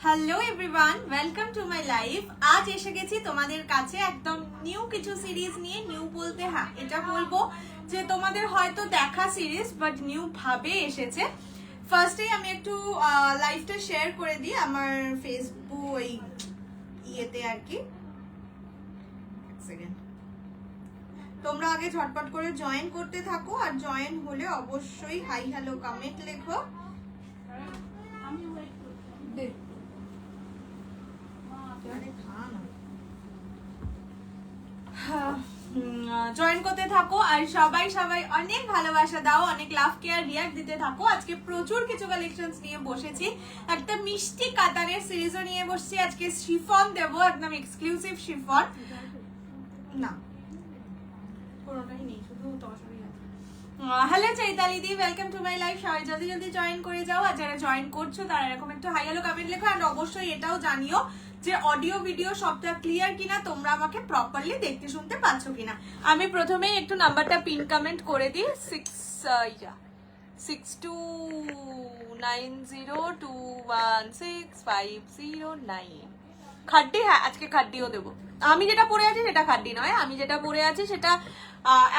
Hello everyone, welcome to my life. আজ এসে গেছি তোমাদের কাছে একদম নিউ কিছু সিরিজ নিয়ে। নিউ বলতে হ্যাঁ এটা বলবো যে তোমাদের হয়তো দেখা সিরিজ বাট নিউ ভাবে এসেছে। ফার্স্টেই আমি একটু লাইভটা শেয়ার করে দিই আমার ফেসবুক ওই ইয়েতে আর কি। তোমরা আগে ঝটপট করে জয়েন করতে থাকো, আর জয়েন হলে অবশ্যই হাই হ্যালো কমেন্ট লেখো। জয়েন করতে থাকো আর সবাই অনেক ভালোবাসা দাও, অনেক লাভ কেয়ার রিয়াক্ট দিতে থাকো। আজকে প্রচুর কিছু কালেকশনস নিয়ে বসেছি, একটা মিষ্টি কাতানের সিরিজও নিয়ে বসছি। আজকে শিফন দেব, একদম এক্সক্লুসিভ শিফন। না কোনোটাই নেই, শুধু তসরি আছে। Hello Chaitali the, welcome to my life. সবাই জলদি জলদি জয়েন করে যাও, আর যারা জয়েন করছো তারা এরকম একটু হাই হ্যালো কমেন্ট লেখো। আর অবশ্যই এটাও জানিও যে অডিও ভিডিও সবটা ক্লিয়ার কিনা, তোমরা আমাকে প্রপারলি দেখতে শুনতে পাচ্ছ কিনা। আমি প্রথমেই একটু নাম্বারটা পিন কমেন্ট করে দিই, 6290216509। খাড্ডি, হ্যাঁ আজকে খাড্ডিও দেবো। আমি যেটা পরে আছি সেটা খাড্ডি নয়, আমি যেটা পরে আছি সেটা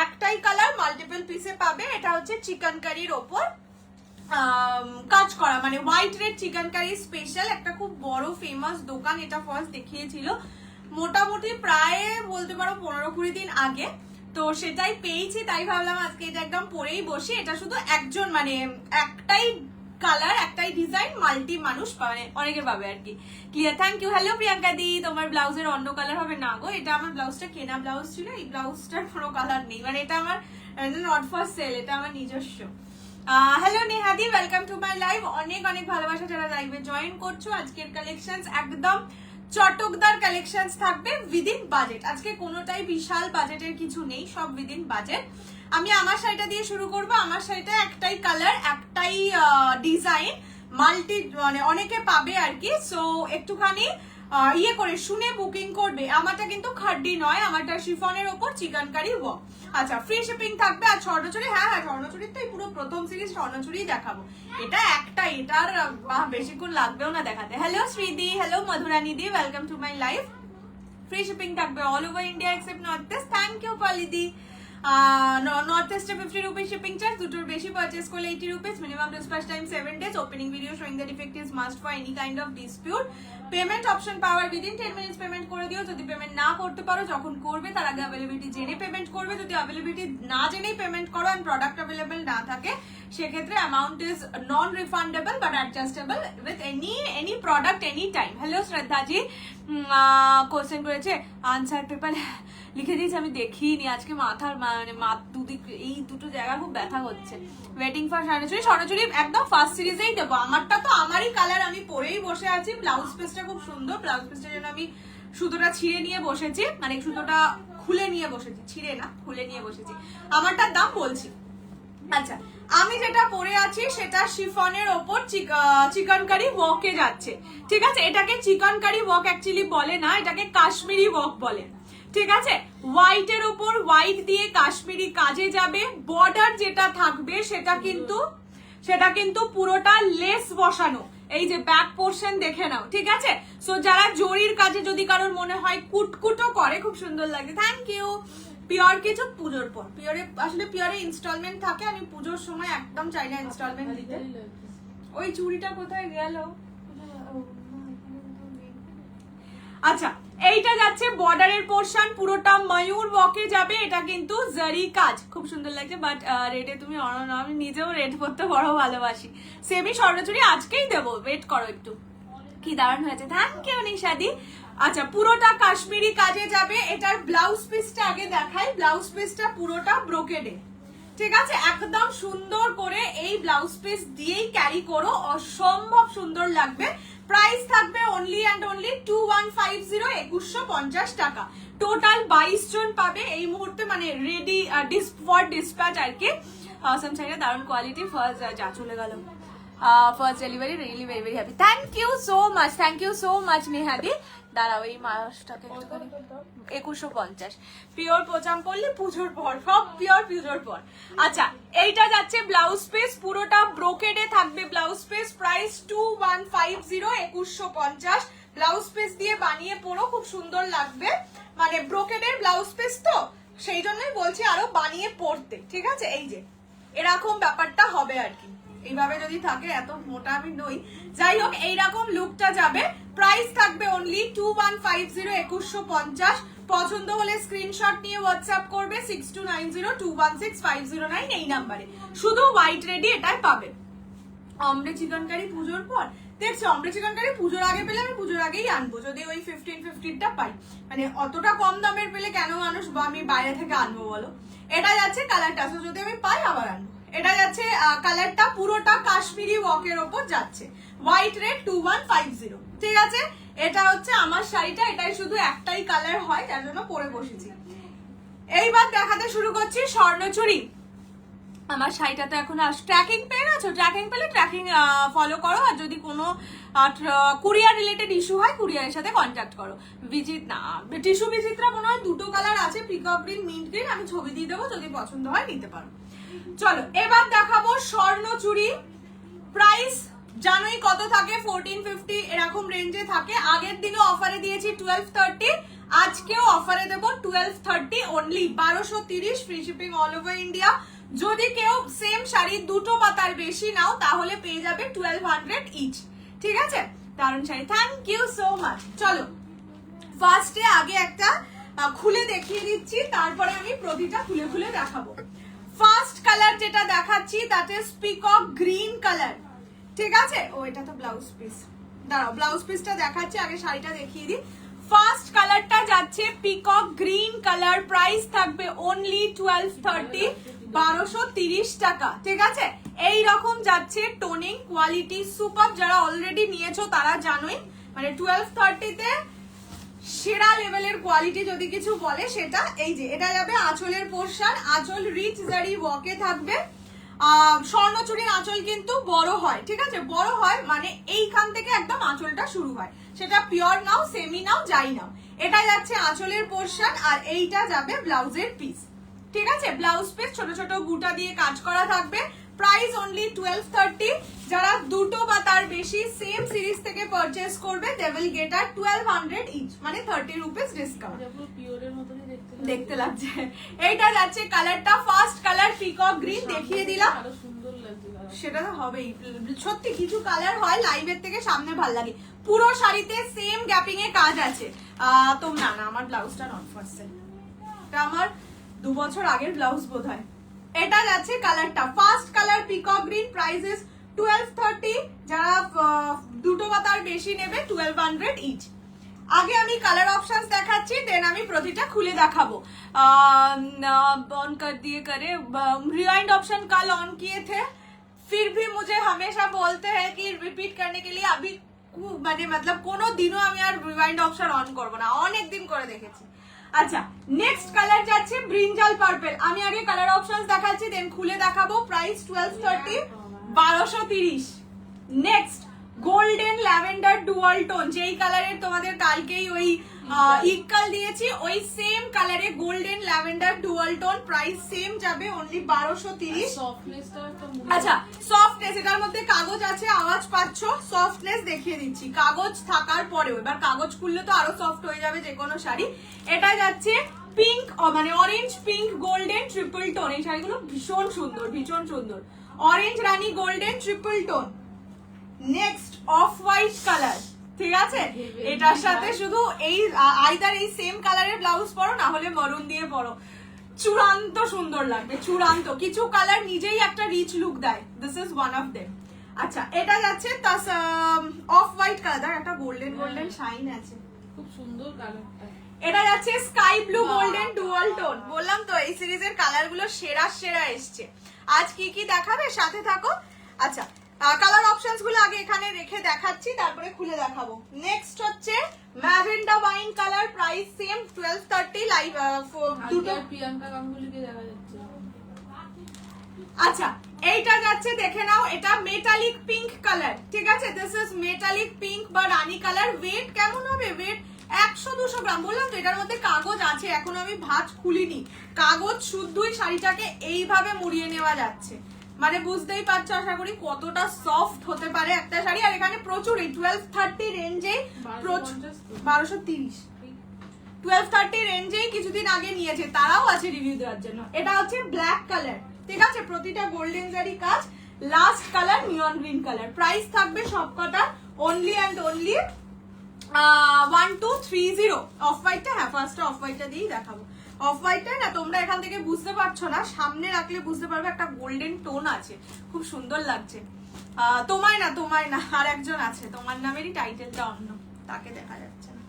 একটাই কালার, মাল্টিপল পিসে পাবে। এটা হচ্ছে চিকেন কারির ওপর কাজ করা, মানে white red chicken curry special. একটা খুব বড় ফেমাস দোকান এটা ফার্স্ট দেখিয়েছিল, মোটামুটি প্রায় বলতে পারো 15-20 দিন আগে। তো সেটাই পেয়েছি, তাই ভাবলাম আজকে এটা একদম পরেই বসি। এটা শুধু একজন, মানে একটাই কালার, একটাই ডিজাইন, মাল্টি মানুষ মানে অনেকে পাবে আর কি। Clear, thank you. Hello Priyanka দি, তোমার ব্লাউজের অন্য কালার হবে না গো? এটা আমার ব্লাউজটা কেনা ব্লাউজ ছিল, এই ব্লাউজটার কোনো কালার নেই, মানে এটা আমার নট ফর সেল, এটা আমার নিজস্ব। হ্যালো নেহাদি, ওয়েলকাম টু মাই লাইভ। অনেক অনেক ভালোবাসা যারা লাইভে জয়েন করছো। আজকের কালেকশনস একদম চটকদার কালেকশনস থাকবে উইদিন বাজেট। আজকে কোনোটাই বিশাল বাজেটের কিছু নেই, সব উইদিন বাজেট। আমি আমার শাড়িটা দিয়ে শুরু করবো। আমার শাড়িটা একটাই কালার, একটাই ডিজাইন, মাল্টি মানে অনেকে পাবে আর কি। সো একটুখানি ইয়ে করে শুনে বুকিং করবে। আমারটা কিন্তু খাড্ডি নয়, আমারটা শিফনের ওপর চিকেন কারি ওয়ার্ক। আচ্ছা, ফ্রি শিপিং থাকবে। আর স্বর্ণচুরি, হ্যাঁ স্বর্ণচুরির তো পুরো প্রথম সিরিজ স্বর্ণচুরি দেখাবো। এটা একটাই, এটার বেশিক্ষণ লাগবেও না দেখাতে। হ্যালো শ্রীদি, হ্যালো মধুরানী দি, welcome to my life. Free shipping থাকবে all over India except north east. Thank you পলিদি। নর্থ ইস্টে 50 রুপিস শিপিং চার্জ, দুটোর বেশি পারচেস করলে 80 rupees, minimum dispatch time 7 days, opening video showing the defect is must for any kind of dispute. Payment option পাওয়ার within 10 minutes payment করে দিও। যদি payment না করতে পারো, যখন করবে তার আগে অ্যাভেলেবিলিটি জেনে পেমেন্ট করবে। যদি অ্যাভেলেবিলিটি না জেনেই পেমেন্ট করো এন্ড প্রোডাক্ট অ্যাভেলেবল না থাকে, সেক্ষেত্রে amount is non refundable but adjustable with any product any time. Hello শ্রদ্ধাজি, কোশ্চেন করেছে আনসার পেপার লিখে দিয়েছি, আমি দেখিনি আজকে। মাথার মানে দুদিক এই দুটো জায়গা খুব ব্যথা হচ্ছে। Waiting for Swarnachari. স্বর্ণচুরি একদম ফার্স্ট সিরিজেই দেবো। আমারটা তো আমারই কালার, আমি পরেই বসে আছি। ব্লাউজ পিসটা খুব সুন্দর, ব্লাউজ পিসটার জন্য আমি সুতোটা ছিঁড়ে নিয়ে বসেছি, মানে সুতোটা খুলে নিয়ে বসেছি, ছিঁড়ে না খুলে নিয়ে বসেছি। আমারটার দাম বলছি। আচ্ছা, আমি যেটা পরে আছি সেটা শিফনের ওপর চিকেন কারি ওয়ার্কে যাচ্ছে, ঠিক আছে? এটাকে চিকেন কারি ওয়ার্ক অ্যাকচুয়ালি বলে না, এটাকে কাশ্মীরি ওয়ার্ক বলে, ঠিক আছে? হোয়াইটের ওপর হোয়াইট দিয়ে কাশ্মীরি কাজে যাবে। বর্ডার যেটা থাকবে সেটা কিন্তু পুরোটা লেস বসানো। এই যে ব্যাক পোর্শন দেখে নাও, ঠিক আছে? সো যারা জরির কাজে যদি কারোর মনে হয় কুটকুটো করে, খুব সুন্দর লাগে। Thank you. পিওর কিছু পুজোর পর, পিওরে আসলে পিওরে ইনস্টলমেন্ট থাকে, আমি পুজোর সময় একদম চাই না ইনস্টলমেন্ট দিতে। ওই চুড়িটা কোথায় গেল? আচ্ছা, এইটা যাচ্ছে বর্ডারের পোর্শন, পুরোটা ময়ূর ওয়াকে যাবে। এটা কিন্তু জারি কাজ, খুব সুন্দর লাগছে। বাট রেডে তুমি অনন্য, আমি নিজেও রেড করতে বড় ভালোবাসি। সেমি স্বর্ণচুরি আজকেই দেবো, ওয়েট করো একটু। কি দারুণ হয়েছে, থ্যাংক ইউ নিশাদি। আচ্ছা, পুরোটা কাশ্মীরি কাজে যাবে। এটার ব্লাউজ পিসটা আগে দেখাই। ব্লাউজ পিসটা পুরোটা ব্রোকেডে, ঠিক আছে? একদম সুন্দর করে এই ব্লাউজ পিস দিয়েই ক্যারি করো, অসম্ভব সুন্দর লাগবে। প্রাইস থাকবে অনলি অ্যান্ড অনলি 2150, 2150 টাকা। টোটাল 22 জন পাবে এই মুহূর্তে, মানে রেডি ফর ডিসপ্যাচ আর কি। অসম চাইলে দারুণ কোয়ালিটি। ফার্স্ট যা চলে গেল। First delivery really very very happy. Thank you so much নেহাদি। দাঁড়াও এই মাসটাকে 2150 পিওর পোচাম পড়লে পুজোর পর, সব পিওর পুজোর পর। আচ্ছা এইটা যাচ্ছে ব্লাউজ পিস, পুরোটা ব্রোকেডে থাকবে blouse piece, price 2150 2150। Blouse piece দিয়ে বানিয়ে পরো, খুব সুন্দর লাগবে, মানে ব্রোকেডের ব্লাউজ পিস তো সেই জন্যই বলছি আরো বানিয়ে পরতে, ঠিক আছে। এই যে এরকম ব্যাপারটা হবে আর কি, এইভাবে যদি থাকে, এত মোটা আমি নই, যাই হোক এইরকম লুকটা যাবে। প্রাইস থাকবে অনলি 2150 2150। পছন্দ হলে স্ক্রিনশট নিয়ে হোয়াটসঅ্যাপ করবে 6290216509 এই নাম্বারে, শুধু হোয়াইট রেডি এটাই পাবে। অমরে চিকেন কারি পুজোর পর দেখছি, অমরে চিকেন কারি পুজোর আগে পেলে আমি পুজোর আগেই আনবো, যদি ওই 1550টা পাই, মানে অতটা কম দামের পেলে কেন মানুষ বা আমি বাইরে থেকে আনবো বলো। এটা যাচ্ছে কালারটা, যদি আমি পাই আবার আনবো। এটা যাচ্ছে কালারটা পুরোটা কাশ্মীরি ওয়ার্কের ওপর যাচ্ছে, হোয়াইট রেড 2150, ঠিক আছে। এটা হচ্ছে আমার শাড়িটা, এটাই শুধু একটাই কালার হয়, যার জন্য পরে বসেছি। এইবার দেখাতে শুরু করছি স্বর্ণচুরি। আমার শাড়িটা তো এখন ট্র্যাকিং পেয়ে গেছো, ট্র্যাকিং পেলে ট্র্যাকিং ফলো করো, আর যদি কোনো কুরিয়ার রিলেটেড ইস্যু হয় কুরিয়ারের সাথে কন্ট্যাক্ট করো। টিস্যু বিচিত্রা মনে হয় দুটো কালার আছে, পিকক গ্রিন, মিন্ট গ্রিন, আমি ছবি দিয়ে দেবো, যদি পছন্দ হয় নিতে পারো। চলো এবার দেখাবো স্বর্ণচুরি। প্রাইস জানোই কত থাকে, 1450 এরকম রেঞ্জে থাকে। আগের দিনও অফারে দিয়েছি 1230, আজকেও অফারে দেবো 1230 only, 1230 free shipping all over India. যদি কেউ সেম শাড়ি দুটো বা তার বেশি নাও তাহলে পেয়ে যাবে 1200 ইচ, ঠিক আছে। দারুণ sari, thank you so much. চলো ফার্স্টে আগে একটা খুলে দেখিয়ে দিচ্ছি, তারপরে আমি প্রতিটা খুলে খুলে দেখাবো। ফার্স্ট কালার যেটা দেখাচ্ছি that is peacock green colour, ঠিক আছে। ও এটা তো ব্লাউজ পিস, দাঁড়াও ব্লাউজ পিসটা দেখাচ্ছি, আগে শাড়িটা দেখিয়ে দিই। ফার্স্ট কালারটা যাচ্ছে পিকক গ্রিন কালার, প্রাইস থাকবে অনলি 1230 1230 টাকা, ঠিক আছে। এই রকম যাচ্ছে, টোনিং কোয়ালিটি সুপার, যারা অলরেডি নিয়েছো তারা জানোই, মানে 1230-তে সেরা লেভেলের কোয়ালিটি যদি কিছু বলে সেটা। এই যে এটা যাবে আঁচলের পোরশন, আঁচল রিচ জারি ওয়ার্কে থাকবে। স্বর্ণচুরির আঁচল কিন্তু বড় হয়, ঠিক আছে, বড় হয় মানে এইখান থেকে একদম আঁচলটা শুরু হয়, সেটা পিওর নাও সেমি নাও যাই নাও। এটা যাচ্ছে আঁচলের পোরশন, আর এইটা যাবে ব্লাউজের পিস, ঠিক আছে। ব্লাউজ পিস ছোট ছোট বুটা দিয়ে কাজ করা থাকবে, প্রাইস অনলি 1230। যারা দুটো বা তার বেশি সেম সিরিজ থেকে পারচেজ করবে they will get a 1200 each, মানে 30 রুপিস ডিসকাউন্ট। দেখতে লাগছে। এইটা যাচ্ছে কালারটা, ফার্স্ট কালার পিকক গ্রিন দেখিয়ে দিলাম, সেটা তো হবেই। সত্যি কিছু কালার হয় লাইভের থেকে সামনে ভাল লাগে। পুরো শাড়িতে সেম গ্যাপিং এ কাজ আছে। তো না না, আমার ব্লাউজটা নট ফর সেল, এটা আমার 2 বছর আগের ব্লাউজ বোধহয়। এটা যাচ্ছে কালারটা, first colour peacock green, price is 1230। যারা দুটো বা তার বেশি নেবে 1200 ইচ। আগে আমি কালার অপশনস দেখাচ্ছি, দেন আমি প্রতিটা খুলে দেখাবো। ऑन कर दिए करे, रिवाइंड ऑप्शन कल ऑन किए थे, फिर भी मुझे हमेशा बोलते हैं कि रिपीट करने के लिए। अभी মানে मतलब কোনো দিনও আমি আর রিওয়াইন্ড অপশন অন করব না, অনেক দিন করে দেখেছি। আচ্ছা নেক্সট কালার যাচ্ছে ব্রিঞ্জাল পার্পল। আমি আগে কালার অপশনস দেখাচ্ছি, দেন খুলে দেখাবো। Price 1230 1230। Next golden lavender dual tone, যেই কালারের তোমাদের কালকেই ওই ইকাল দিয়েছি, ওই সেম কালারে golden lavender dual tone, price same যাবে অনলি 1230। আচ্ছা সফটনেস, এটার মধ্যে কাগজ আছে, আওয়াজ পাচ্ছ, সফটনেস দেখিয়ে দিচ্ছি কাগজ থাকার পরেও। এবার কাগজ খুললে তো আরো সফট হয়ে যাবে যে কোনো শাড়ি। এটা যাচ্ছে পিঙ্ক, মানে orange pink golden triple tone, এই শাড়িগুলো ভীষণ সুন্দর, ভীষণ সুন্দর। অরেঞ্জ রানী golden triple tone. Next off white colour, ঠিক আছে। এটার সাথে শুধু এই আইদার এই সেম কালারের ব্লাউজ পরো, না হলে মরুন দিয়ে পরো, চূড়ান্ত সুন্দর লাগবে, চূড়ান্ত। কিছু কালার নিজেই একটা রিচ লুক দেয়, this is one of them. আচ্ছা এটা যাচ্ছে অফ হোয়াইট কালার, একটা গোল্ডেন গোল্ডেন শাইন আছে, খুব সুন্দর কালারটা। এটা যাচ্ছে sky blue golden dual tone. বললাম তো এই সিরিজের কালার গুলো সেরা সেরা এসছে। আজ কি কি দেখাবে, সাথে থাকো। আচ্ছা কালার অপশনস গুলো আগে এখানে রেখে দেখাচ্ছি, তারপরে খুলে দেখাবো। নেক্সট হচ্ছে ম্যাভেন্ডা wine colour, price same 1230। Live দুটো প্রিয়াঙ্কা গাঙ্গুলিকে দেখা যাচ্ছে। আচ্ছা এইটা যাচ্ছে দেখে নাও, এটা মেটালিক পিঙ্ক কালার, ঠিক আছে? দিস ইজ মেটালিক পিঙ্ক বা রানী কালার। ওয়েট কেমন হবে? ওয়েট 100-200 গ্রাম। বললাম তো এটার মধ্যে কাগজ আছে, এখনো আমি ভাঁজ খুলিনি। কাগজ শুদ্ধই শাড়িটাকে এইভাবে মুড়িয়ে নেওয়া যাচ্ছে, মানে বুঝতেই পারছো আশা করি কতটা সফট হতে পারে একটা শাড়ি। আর এখানে প্রচুর 1230 রেঞ্জে, 1230 1230 রেঞ্জেই কিছুদিন আগে নিয়েছে, তারাও আছে রিভিউ দেওয়ার জন্য। এটা হচ্ছে ব্ল্যাক কালার, ঠিক আছে? প্রতিটা গোল্ডেন জারি কাজ। লাস্ট কালার নিয়ন গ্রিন কালার। প্রাইস থাকবে সবকটা অনলি অ্যান্ড অনলি 1230। অফ হোয়াইটটা, হ্যাঁ ফার্স্টে অফ হোয়াইটটা দিয়েই দেখাবো। অফ হোয়াইটটা না তোমরা এখান থেকে বুঝতে পারছো না, সামনে রাখলে বুঝতে পারবে একটা গোল্ডেন টোন আছে, খুব সুন্দর লাগছে। তোমায় না আর একজন আছে, তোমার নামেরই টাইটেলটা অন্য, তাকে দেখা যাচ্ছে না।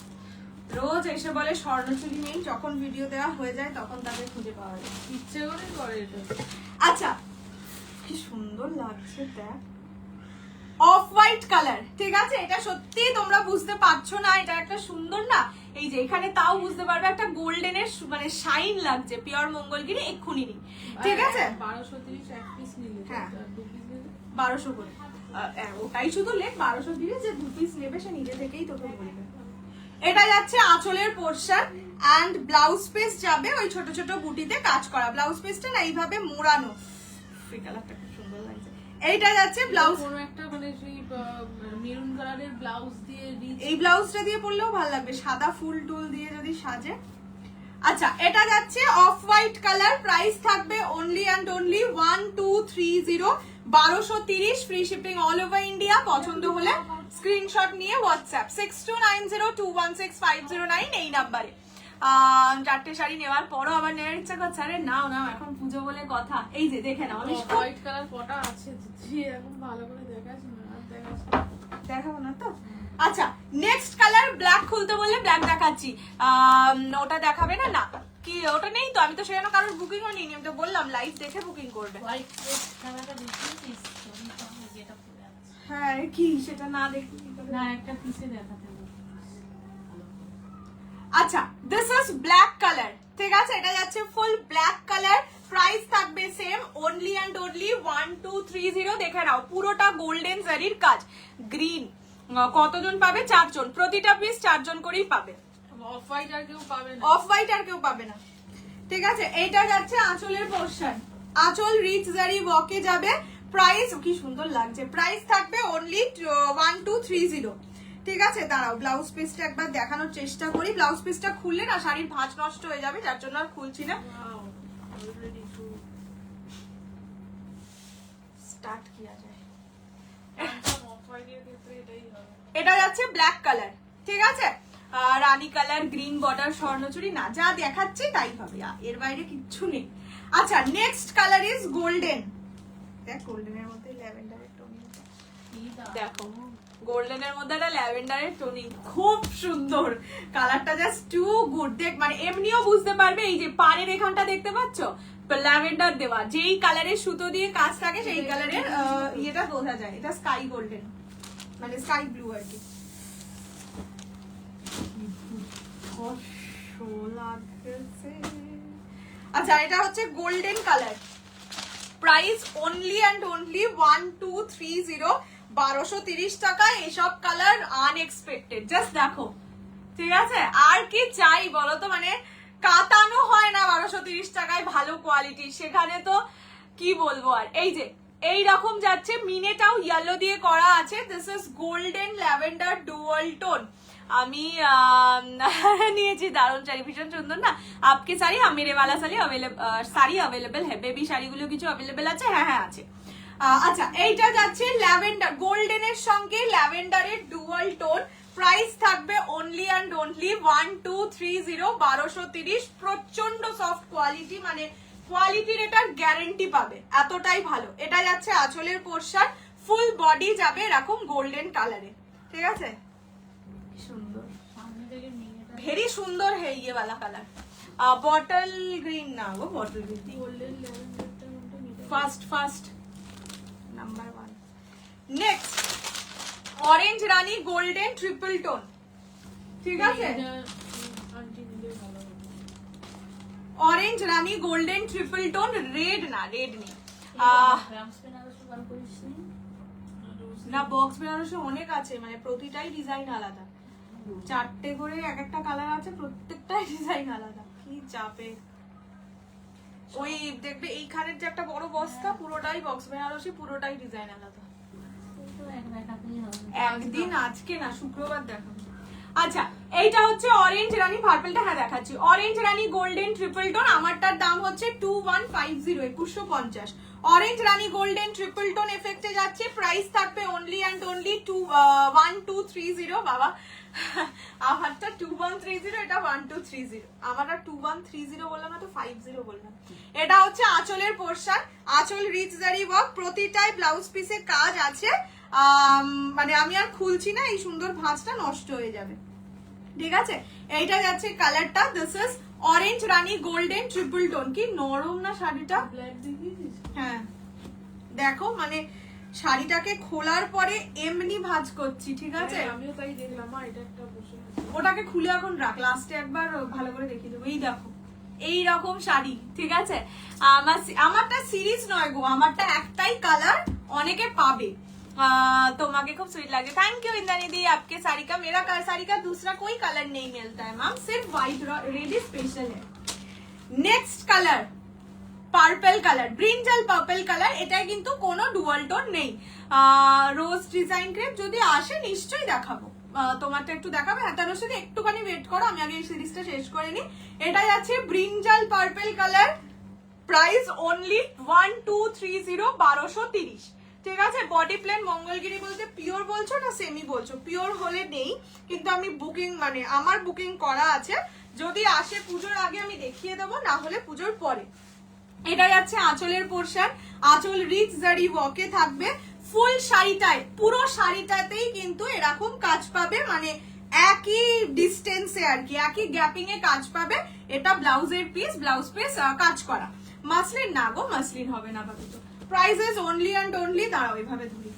রোজ এসে বলে স্বর্ণচুরি নেই, যখন ভিডিও দেওয়া হয়ে যায় তখন তাকে খুঁজে পাওয়া যায়। ইচ্ছে করে করে এটা। আচ্ছা কি সুন্দর লাগছে দেখ, অফ হোয়াইট কালার, ঠিক আছে? এটা সত্যি তোমরা বুঝতে পারছো না, এটা একটা সুন্দর না, এই যে এখানে তাও বুঝতে পারবে একটা গোল্ডেনের মানে শাইন লাগছে। পিওর মঙ্গলগিরি এক্ষুনি নি, ঠিক আছে? 1230 এক পিস নিলে, হ্যাঁ। 2 পিস নিলে 1200 করে। ওটাই শুধু লেখ 1200 দিলে, যে 2 পিস নেবে সে নিজে থেকেই তোকে বলবে। এটা যাচ্ছে আঁচলের পোরশন এন্ড ব্লাউজ পিস যাবে ওই ছোট ছোট বুটিতে কাজ করা। ব্লাউজ পিসটা না এইভাবে মোড়ানো, এই কালারটা খুব সুন্দর লাগছে। এইটা যাচ্ছে ব্লাউজ, কোনো একটা মানে সেই মেরুন কালারের ব্লাউজ দিয়ে এই ব্লাউজটা দিয়ে পরলেও ভালো লাগবে, সাদা ফুল টুল দিয়ে যদি সাজে। আচ্ছা এটা যাচ্ছে অফ হোয়াইট কালার। প্রাইস থাকবে only and only 1230, 1230, free shipping all over India. পছন্দ হলে স্ক্রিনশট নিয়ে হোয়াটসঅ্যাপ 6290216509 এই নাম্বারে। 4টে শাড়ি নেওয়ার পরও আবার নেওয়ার ইচ্ছা করছে। আরে নাও নাও, এখন পুজো বলে কথা। এই যে দেখে নাও, আমি হোয়াইট কালার কটা আছে দিদি, এখন ভালো করে দেখাস না, আর দেখাস না। দেখাবো না তো। আচ্ছা নেক্সট কালার ব্ল্যাক খুলতে বললে ব্ল্যাক দেখাচ্ছি। ওটা দেখাবে না? না কি ওটা নেই তো, আমি তো সেখানে কারোর বুকিংও নিইনি, আমি তো বললাম লাইভ দেখে বুকিং করবে। হোয়াইট কালারটা দেখিয়েছিস যেটা পরে আছে? হ্যাঁ কি সেটা না দেখি না, একটা পিসে দেখাতে হবে। আচ্ছা দিস ইজ ব্ল্যাক কালার, ঠিক আছে? এটা যাচ্ছে ফুল ব্ল্যাক কালার। প্রাইস থাকবে সেম অনলি অ্যান্ড অনলি 1230। দেখে নাও পুরোটা গোল্ডেন জারির কাজ। গ্রিন কতজন পাবে? 4 জন, প্রতিটা পিস 4 জন করেই পাবে। অফ হোয়াইট আর কেউ পাবে না, অফ হোয়াইট আর কেউ পাবে না, ঠিক আছে? এইটা যাচ্ছে আঁচলের পোরশন, আঁচল রিচ জারি ওয়াকে যাবে। প্রাইস কি সুন্দর লাগছে। প্রাইস থাকবে অনলি 1230, ঠিক আছে? দাঁড়াও ব্লাউজ পিসটা একবার দেখানোর চেষ্টা করি। ব্লাউজ পিসটা খুললে না শাড়ির ভাঁজ নষ্ট হয়ে যাবে, যার জন্য আর খুলছি না। অলরেডি টু স্টার্ট কিয়া যায়। অফ হোয়াইটের ক্ষেত্রে এটাই হবে। এটা যাচ্ছে ব্ল্যাক কালার, ঠিক আছে? রানী কালার, গ্রিন বর্ডার, স্বর্ণচুরি, না যা দেখাচ্ছি তাই হবে, এর বাইরে কিচ্ছু নেই। আচ্ছা নেক্সট কালার ইজ গোল্ডেন। দেখ গোল্ডেনের মধ্যে ল্যাভেন্ডারের টোন, দেখো গোল্ডেনের মধ্যে একটা ল্যাভেন্ডারের টোনিং, খুব সুন্দর কালারটা, জাস্ট টু গুড। দেখ মানে এমনিও বুঝতে পারবে, এই যে পাড়ের এখানটা দেখতে পাচ্ছ ল্যাভেন্ডার দেওয়া, যেই কালারের সুতো দিয়ে কাজ থাকে সেই কালারের ইয়েটা বোঝা যায়। এটা স্কাই গোল্ডেন মানে স্কাই ব্লু আর কি। আচ্ছা এটা হচ্ছে golden colour. Price only and only 1230, 1230 টাকা। এসব কালার আনএক্সপেক্টেড, জাস্ট দেখো, ঠিক আছে? আর কি চাই বলো তো, মানে কাতানো হয় না 1230 টাকায় ভালো কোয়ালিটি, সেখানে তো কি বলবো আর। এই যে এই রকম যাচ্ছে, মিনেটাও ইয়েলো দিয়ে করা আছে। This is golden lavender dual tone. আমি নিয়েছি দারুন শাড়ি, ভীষণ সুন্দর না। আপকে শাড়ি মেরে वाला শাড়ি अवेलेबल है, বেবি শাড়িগুলো কিছু अवेलेबल আছে, হ্যাঁ হ্যাঁ আছে। আচ্ছা এইটা যাচ্ছে ল্যাভেন্ডার, গোল্ডেনের সঙ্গে ল্যাভেন্ডারের ডুয়াল টোন। প্রাইস থাকবে অনলি অ্যান্ড অনলি 1230, 1230। প্রচন্ড সফট কোয়ালিটি, মানে কোয়ালিটির এটার গ্যারেন্টি পাবে, এতটাই ভালো। এটা যাচ্ছে আঁচলের পোরশন, ফুল বডি যাবে এরকম গোল্ডেন কালারে, ঠিক আছে? সুন্দর, সামনে থেকে মিনিটা ভেরি সুন্দর है ये वाला कलर। बॉटल ग्रीन ना, वो बॉटल ग्रीन গোল্ডেন ল্যাভেন্ডারটা কোনটা নিতে? First number 1। নেক্সট অরেঞ্জ রানী গোল্ডেন ট্রিপল টোন, ঠিক আছে? আন্টি নিলে ভালো হবে। অরেঞ্জ রানী গোল্ডেন ট্রিপল টোন, রেড না, রেড নেই। না বক্স বেনারসি অনেক আছে, মানে প্রতিটাই ডিজাইন আলাদা, 4টে করে এক একটা কালার আছে, প্রত্যেকটাই ডিজাইন আলাদা। কি চাপে ওই দেখবে এইখানের যে একটা বড় বস্তা পুরোটাই বক্স বেনারসি, পুরোটাই ডিজাইন আলাদা। একদিন আজকে না শুক্রবার দেখাবো। আচ্ছা এইটা হচ্ছে অরেঞ্জ রানী, পার্পলটা হ্যাঁ দেখাচ্ছি। অরেঞ্জ রানী গোল্ডেন ট্রিপল টোন, আমারটার দাম হচ্ছে 2150, 2150। অরেঞ্জ রানী গোল্ডেন ট্রিপল টোন এফেক্টে যাচ্ছে, প্রাইস থাকবে অনলি অ্যান্ড অনলি 1230। বাবা আমারটা 2130, এটা 1230। আমারটা 2130 বললাম না তো 50 বললাম। এটা হচ্ছে আঁচলের পোরশন, আঁচল রিচ জারি ওয়ার্ক, প্রতিটাই ব্লাউজ পিসে কাজ আছে। মানে আমি আর খুলছি না, এই সুন্দর ভাঁজটা নষ্ট হয়ে যাবে, ঠিক আছে। এইটা যাচ্ছে কালারটা, দিস ইজ অরেঞ্জ রানী গোল্ডেন ট্রিপল টোন। কি নরম না শাড়িটা, হ্যাঁ দেখো মানে শাড়িটাকে খোলার পরে এমনি ভাঁজ করছি, ঠিক আছে। আমিও তাই দেখলাম, এটা একটা বসে আছে। ওটাকে খুলে এখন রাখ, লাস্টে একবার ভালো করে দেখিয়ে দেবো। এই দেখো এইরকম শাড়ি, ঠিক আছে। আমারটা সিরিজ নয় গো, আমারটা একটাই কালার, অনেকে পাবে। তোমাকে খুব स्वीट लगे, थैंक यू इंद्रानी दी। आपके साड़ी का मेरा साड़ी का दूसरा कोई कलर नहीं मिलता है मैम, सिर्फ व्हाइट रेड स्पेशल है। Next colour purple colour, brinjal purple colour, এটাই কিন্তু কোনো ডুয়াল টোন নেই। রোজ ডিজাইন ক্রেপ যদি আসে নিশ্চয়ই দেখাবো, তোমারটা একটু দেখাবো। হ্যাঁ তার সাথে একটুখানি ওয়েট করো, আমি আগে এই সিরিজটা শেষ করে নিই। এটাই আছে brinjal purple colour, price only 1230, 1230, ঠিক আছে। বডি প্লেন মঙ্গলগিরি বলতে পিওর বলছো না সেমি বলছো? পিওর হলে নেই, কিন্তু আমি বুকিং মানে আমার বুকিং করা আছে, যদি আসে পুজোর আগে আমি দেখিয়ে দেবো, না হলে পুজোর পরে। এটা যাচ্ছে আঁচলের পোরশন, আঁচল রিচ জারি ওয়ার্কে থাকবে ফুল শাড়িটায়, পুরো শাড়িটাতেই কিন্তু এরকম কাজ পাবে, মানে একই ডিস্টেন্সে আর কি, একই গ্যাপিং এ কাজ পাবে। এটা ব্লাউজের পিস, ব্লাউজ পিস কাজ করা, মাসলিন না গো, মাসলিন হবে না ভাবি। তো প্রাইসেস অনলি অ্যান্ড অনলি, দাঁড়াও এভাবে ধরি,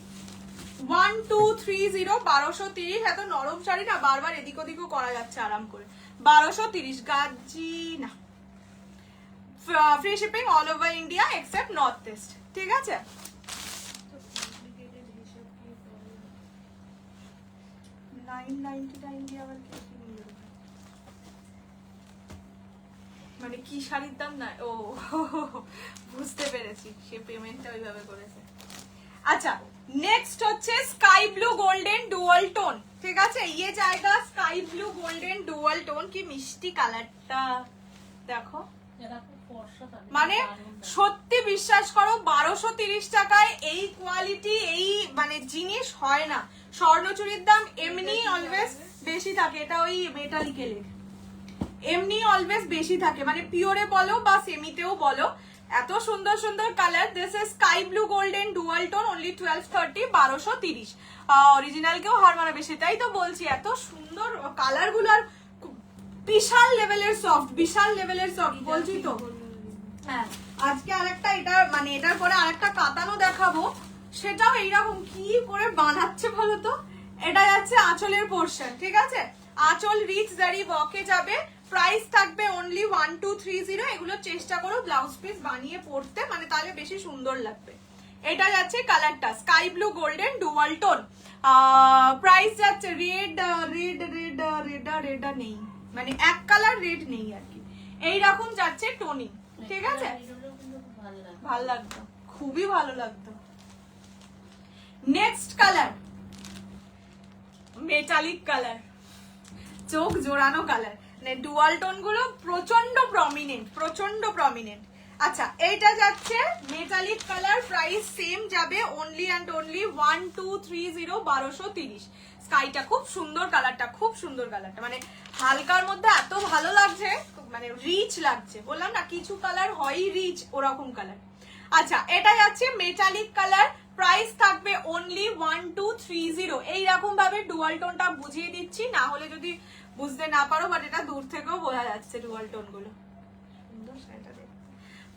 1230, 1230। এত নরম শাড়ি না, বারবার এদিক ওদিকও করা যাচ্ছে আরাম করে। 1230 গাজি না, free shipping all over India except north east, ঠিক আছে। মানে কি শাড়ির দাম না, ও বুঝতে পেরেছি, সে পেমেন্টটা ওইভাবে করেছে। আচ্ছা নেক্সট হচ্ছে sky blue golden dual tone, ঠিক আছে। ইয়ে জায়গা sky blue golden dual tone, কি মিষ্টি কালারটা দেখো, মানে সত্যি বিশ্বাস করো 1230 টাকায় এই কোয়ালিটি, এই মানে জিনিস হয় না। স্বর্ণচুরির দাম এমনি অলওয়েজ বেশি থাকে, এটা ওই মেটালিক এলের এমনি অলওয়েজ বেশি থাকে, মানে পিওরে বলো বা সেমিতেও বলো। এত সুন্দর সুন্দর colour, this is sky blue golden dual tone, only 1230, 1230। Original কেও হার মানাবে, সেটাই তো বলছি, এত সুন্দর কালার গুলো, আর বিশাল লেভেলের সফট, বিশাল লেভেলের সফট বলছি তো। হ্যাঁ আজকে আরেকটা, এটা মানে এটার পরে আরেকটা কাতানো দেখাবো, সেটাও এইরকম কি করে বানাচ্ছে বলো তো। এটা যাচ্ছে আঁচলের পোরশন, ঠিক আছে। আঁচল রিচ জারি ওয়ার্কে যাবে, প্রাইস থাকবে অনলি 1230। এগুলো চেষ্টা করো ব্লাউজ পিস বানিয়ে পড়তে, মানে তাহলে বেশি সুন্দর লাগবে। এটা যাচ্ছে কালারটা sky blue golden dual tone, price যাচ্ছে red red red red red নেই, মানে এক কালার রেড নেই আর কি, এইরকম যাচ্ছে টোনিং, ঠিক আছে। ভালো লাগতো, খুবই ভালো লাগতো। নেক্সট কালার মেটালিক কালার, চোখ জোড়ানো কালার, মানে ডুয়াল টোন গুলো প্রচন্ড প্রমিনেন্ট, প্রচন্ড প্রমিনেন্ট। আচ্ছা এইটা যাচ্ছে মেটালিক কালার, প্রাইস সেম যাবে অনলি অ্যান্ড অনলি 1230, 1230। স্কাইটা খুব সুন্দর কালারটা, খুব সুন্দর কালারটা, মানে হালকার মধ্যে এত ভালো লাগছে, মানে রিচ লাগছে, বললাম না কিছু কালার হয় রিচ, ওরকম কালার। আচ্ছা এটা যাচ্ছে মেটালিক কালার, প্রাইস থাকবে অনলি 1230। এইরকম ভাবে ডুয়াল টোনটা বুঝিয়ে দিচ্ছি, না হলে যদি বুঝতে না পারো, বাট এটা দূর থেকেও বোঝা যাচ্ছে ডুয়াল টোন গুলো।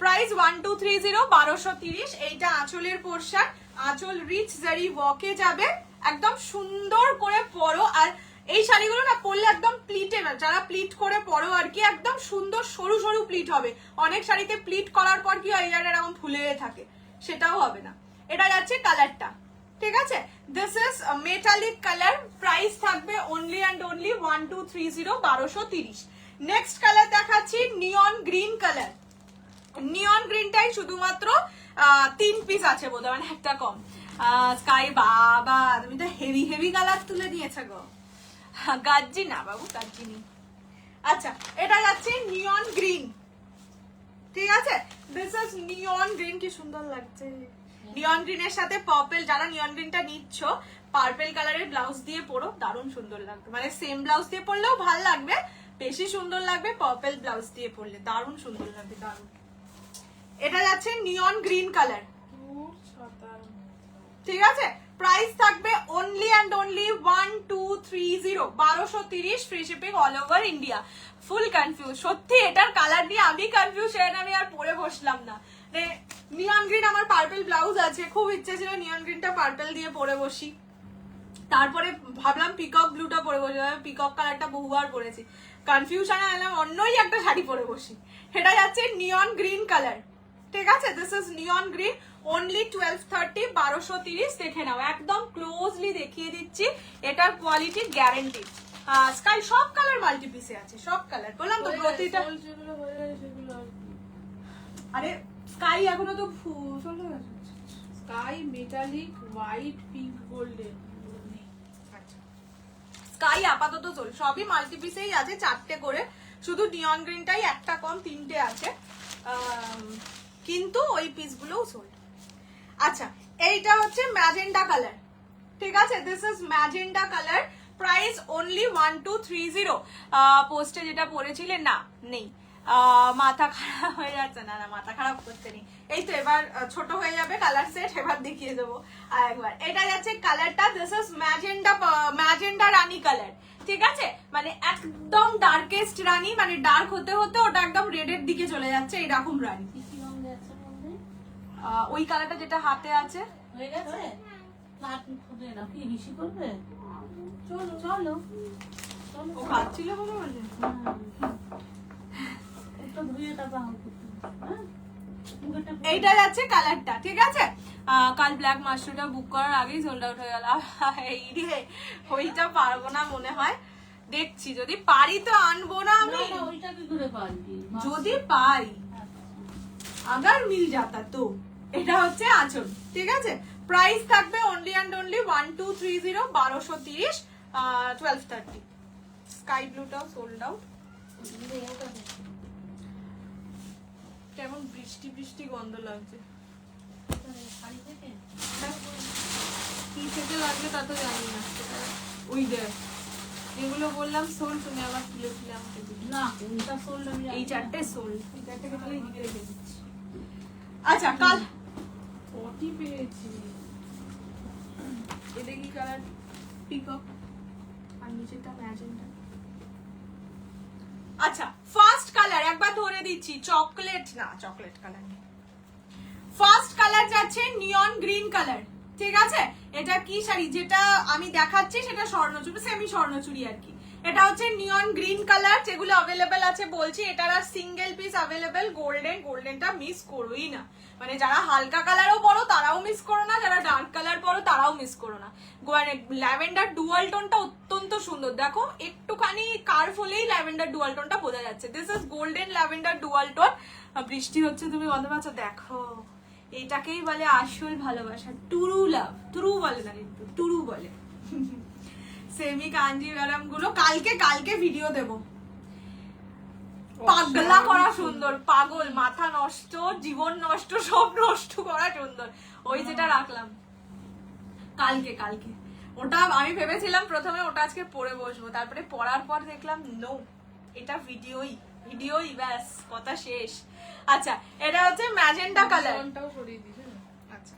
প্রাইস 1230, 1230। এইটা আঁচলের পোরশন, আঁচল রিচ জারি ওয়ার্কে যাবে, একদম সুন্দর করে পরো। আর এই শাড়িগুলো না পরলে একদম প্লিটেবল, যারা প্লিট করে পরো আর কি, একদম সুন্দর সরু সরু প্লিট হবে। অনেক শাড়িতে প্লিট করার পর কি হয়, এরকম ফুলে থাকে, সেটাও হবে না। এটা যাচ্ছে কালারটা, ঠিক আছে? This is metallic colour, price থাকবে only and only 1230, 1230। Next colour দেখাচ্ছি নিয়ন গ্রিন কালার। নিয়ন গ্রিনটাই শুধুমাত্র 3 পিস আছে বোধহয়, মানে একটা কম। স্কাই বাবা, তুমি তো হেভি হেভি কালার তুলে নিয়েছো গো। গাজ্জি না বাবু, গাজ্জি নেই। আচ্ছা, এটা যাচ্ছে নিয়ন গ্রিন, ঠিক আছে? দিস ইজ নিয়ন গ্রিন, কি সুন্দর লাগছে। নিয়ন গ্রিনের সাথে পার্পল, যারা নিয়ন গ্রিনটা নিচ্ছ পার্পল কালারের ব্লাউজ দিয়ে পরো, দারুণ সুন্দর লাগবে। মানে সেম ব্লাউজ দিয়ে পরলেও ভালো লাগবে, বেশি সুন্দর লাগবে পার্পল ব্লাউজ দিয়ে পরলে, দারুণ সুন্দর লাগবে, দারুণ। এটা যাচ্ছে নিয়ন গ্রিন কালার, ঠিক আছে? প্রাইস থাকবে only and only 1230, 1230, free shipping all over India. Full confuse সত্যি, এটার কালার নিয়ে আমি কনফিউজ, সেটা আমি আর পরে বসলাম না। নিয়ন গ্রিন আমার পার্পল ব্লাউজ আছে, খুব ইচ্ছে ছিল নিয়ন গ্রিনটা পার্পল দিয়ে পরে বসি, তারপরে ভাবলাম পিকক ব্লুটা পরে বসি, পিকক কালারটা বহুবার পরেছি, কনফিউশনে এলাম অন্যই একটা শাড়ি পরে বসি। এটা যাচ্ছে নিয়ন গ্রিন কালার, ঠিক আছে? This is neon green, only 1230, 1230। দেখে নাও, একদম ক্লোজলি দেখিয়ে দিচ্ছি, এটার কোয়ালিটি গ্যারেন্টি। স্কাই সব কালার মাল্টি পিসে আছে, সব কালার বললাম তো প্রতিটা। আরে স্কাই এখনো তো sky metallic white pink golden, sky আপাতত চল, সবই মাল্টি পিসেই আছে, 4টে করে, শুধু নিয়ন গ্রিনটাই একটা কম, 3টে আছে, কিন্তু ওই পিসগুলোও সোল্ড। আচ্ছা, এইটা হচ্ছে ম্যাজেন্ডা কালার, ঠিক আছে? This is magenta colour, price only 1230। পোস্টে যেটা পরেছিলে না, নেই, মাথা খারাপ হয়ে যাচ্ছে। না না, মাথা খারাপ করতে নেই, এই তো এবার ছোট হয়ে যাবে কালার সেট, এবার দেখিয়ে দেবো আর একবার। এটা যাচ্ছে কালারটা, this is magenta Rani colour, ঠিক আছে? মানে একদম ডার্কেস্ট রানী, মানে ডার্ক হতে হতে ওটা একদম রেডের দিকে চলে যাচ্ছে, এরকম রানী। ওই কালারটা যেটা হাতে আছে হয়ে গেছে, বেশি করবে। চলো চলো, ও খাচ্ছিল মনে বলে, এইটা যাচ্ছে কালারটা, ঠিক আছে? কাল ব্ল্যাক মাশরুমটা বুক করার আগেই সোল্ড আউট হয়ে গেল। এই রে, ওইটা পারবো না মনে হয়, দেখছি যদি পারি তো আনবো না আমি, ওইটা কি করে পারবি যদি পাই আগার মিল যাতা তো। এটা হচ্ছে আঁচল, ঠিক আছে? প্রাইস থাকবে অনলি অ্যান্ড অনলি 1230, 1230, 1230। স্কাই ব্লুটাও সোল্ড আউট। কেমন বৃষ্টি বৃষ্টি গন্ধ লাগছে, কি থেকে লাগবে তা তো জানি না। ওই দেখ, যেগুলো বললাম সোল, তুমি আবার তুলে তুলে আমাকে দিবি না, কোনটা সোল্ড আমি এই 4টে সোল, এই 4টেকে তুলে এদিকে রেখে দিচ্ছি। আচ্ছা, কাল পটি পেয়েছি, এটা কি কালার? পিকক, আর নিচেটা ম্যাজেন্টা। আচ্ছা, ফার্স্ট কালার একবার ধরে দিচ্ছি, চকলেট না, চকলেট কালার নেই। ফার্স্ট কালার যাচ্ছে নিয়ন গ্রিন কালার, ঠিক আছে? এটা কি শাড়ি যেটা আমি দেখাচ্ছি সেটা স্বর্ণচুরি, সেমি স্বর্ণচুরি আর কি। এটা হচ্ছে নিয়ন গ্রিন কালার, যেগুলো অ্যাভেলেবেল আছে বলছি, এটার আর সিঙ্গেল পিস অ্যাভেলেবেল। গোল্ডেন, গোল্ডেনটা মিস করোই না, মানে যারা হালকা কালারও পরো তারাও মিস করো না, যারা ডার্ক কালার পরো তারাও মিস করো না। ল্যাভেন্ডার ডুয়াল টোনটা অত্যন্ত সুন্দর, দেখো একটুখানি কার্ভ হলেই ল্যাভেন্ডার ডুয়াল টোনটা বোঝা যাচ্ছে। This is golden lavender dual tone. বৃষ্টি হচ্ছে, তুমি বন্ধ পাচ্ছ, দেখো এটাকেই বলে আসল ভালোবাসা, টুরু লাভ। টুরু বলে না কিন্তু, টুরু বলে। সেমি কাঞ্জিভারাম গুলো কালকে ভিডিও দেব, পাগলা করা সুন্দর, পাগল, মাথা নষ্ট, জীবন নষ্ট, সব নষ্ট করা সুন্দর। ওই যেটা রাখলাম কালকে ওটা আমি ভেবেছিলাম প্রথমে ওটা আজকে পরে বসবো, তারপরে পড়ার পর দেখলাম নো, এটা ভিডিওই ব্যাস, কথা শেষ। আচ্ছা, এটা হচ্ছে ম্যাজেন্টা কালার। আচ্ছা,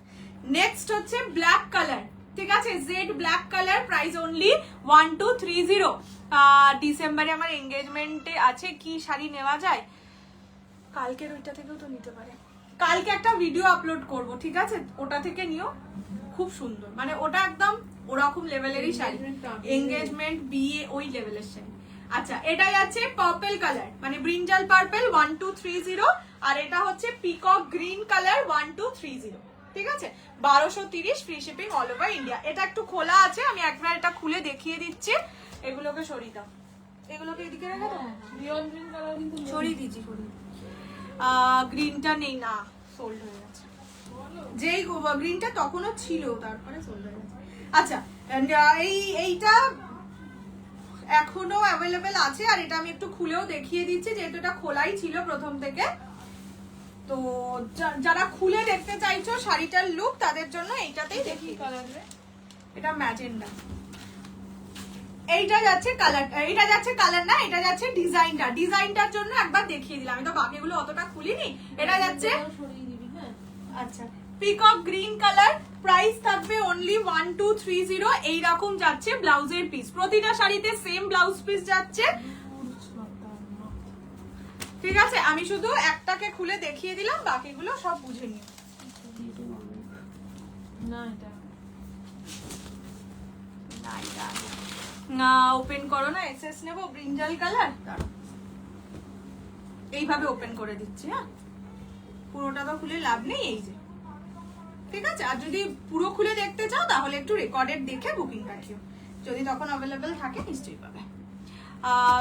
নেক্সট হচ্ছে ব্ল্যাক কালার, ঠিক আছে? Jet black colour, price only 1230। ডিসেম্বরে আমার এঙ্গেজমেন্টে আছে, কি শাড়ি নেওয়া যায়? কালকের ওইটা থেকেও তো নিতে পারে, কালকে একটা ভিডিও আপলোড করব, ঠিক আছে? ওটা থেকে নিও, খুব সুন্দর, মানে ওটা একদম ওরকম লেভেলেরই শাড়ি, এঙ্গেজমেন্ট, বিয়ে, ওই লেভেলের শাড়ি। আচ্ছা, এটা যাচ্ছে পার্পল কালার, মানে ব্রিঞ্জাল পার্পল, 1230। আর এটা হচ্ছে পিকক গ্রিন কালার, 1230। ঠিক আছে 1230 free shipping all over India. এটা একটু খোলা আছে, আমি একবার এটা খুলে দেখিয়ে দিচ্ছি। এগুলোকে সরিয়ে দাও, এগুলোকে এদিকে রেখে দাও, নিয়ন গ্রিন কালার কিন্তু সরিয়ে দিচ্ছি গ্রিনটা নেই না, সোল্ড হয়ে গেছে। যেই গ্রিনটা তখনও ছিল তারপরে সোল্ড হয়ে গেছে। আচ্ছা এইটা এখনো অ্যাভেলেবেল আছে, আর এটা আমি একটু খুলেও দেখিয়ে দিচ্ছি যেহেতু এটা খোলাই ছিল প্রথম থেকে। তো যারা খুলে দেখতে চাইছো শাড়িটার লুক তাদের জন্য এইটাতেই দেখিয়ে কালার রে এটা ম্যাজেন্ডা। এইটা যাচ্ছে কালার, এটা যাচ্ছে কালার না, এটা যাচ্ছে ডিজাইনটা। ডিজাইনটার জন্য একবার দেখিয়ে দিলাম, আমি তো বাকিগুলো অতটা খুলিনি। এটা যাচ্ছে সরিয়ে দিবি হ্যাঁ। আচ্ছা পিকক গ্রিন কালার, প্রাইস থাকবে অনলি 1230। এইরকম যাচ্ছে ব্লাউজের পিস, প্রতিটা শাড়িতে সেম ব্লাউজ পিস যাচ্ছে, ঠিক আছে। আমি শুধু একটাকে খুলে দেখিয়ে দিলাম, বাকিগুলো সব বুঝে নিও। না এটা না ওপেন করো না, এসএস নেবো ব্রিঞ্জাল কালার, এইভাবে ওপেন করে দিচ্ছি। হ্যাঁ পুরোটা তো খুলে লাভ নেই, এই যে ঠিক আছে। আর যদি পুরো খুলে দেখতে চাও তাহলে একটু রেকর্ডেড দেখে বুকিং রাখিও, যদি তখন অ্যাভেলেবেল থাকে নিশ্চয়ই পাবে।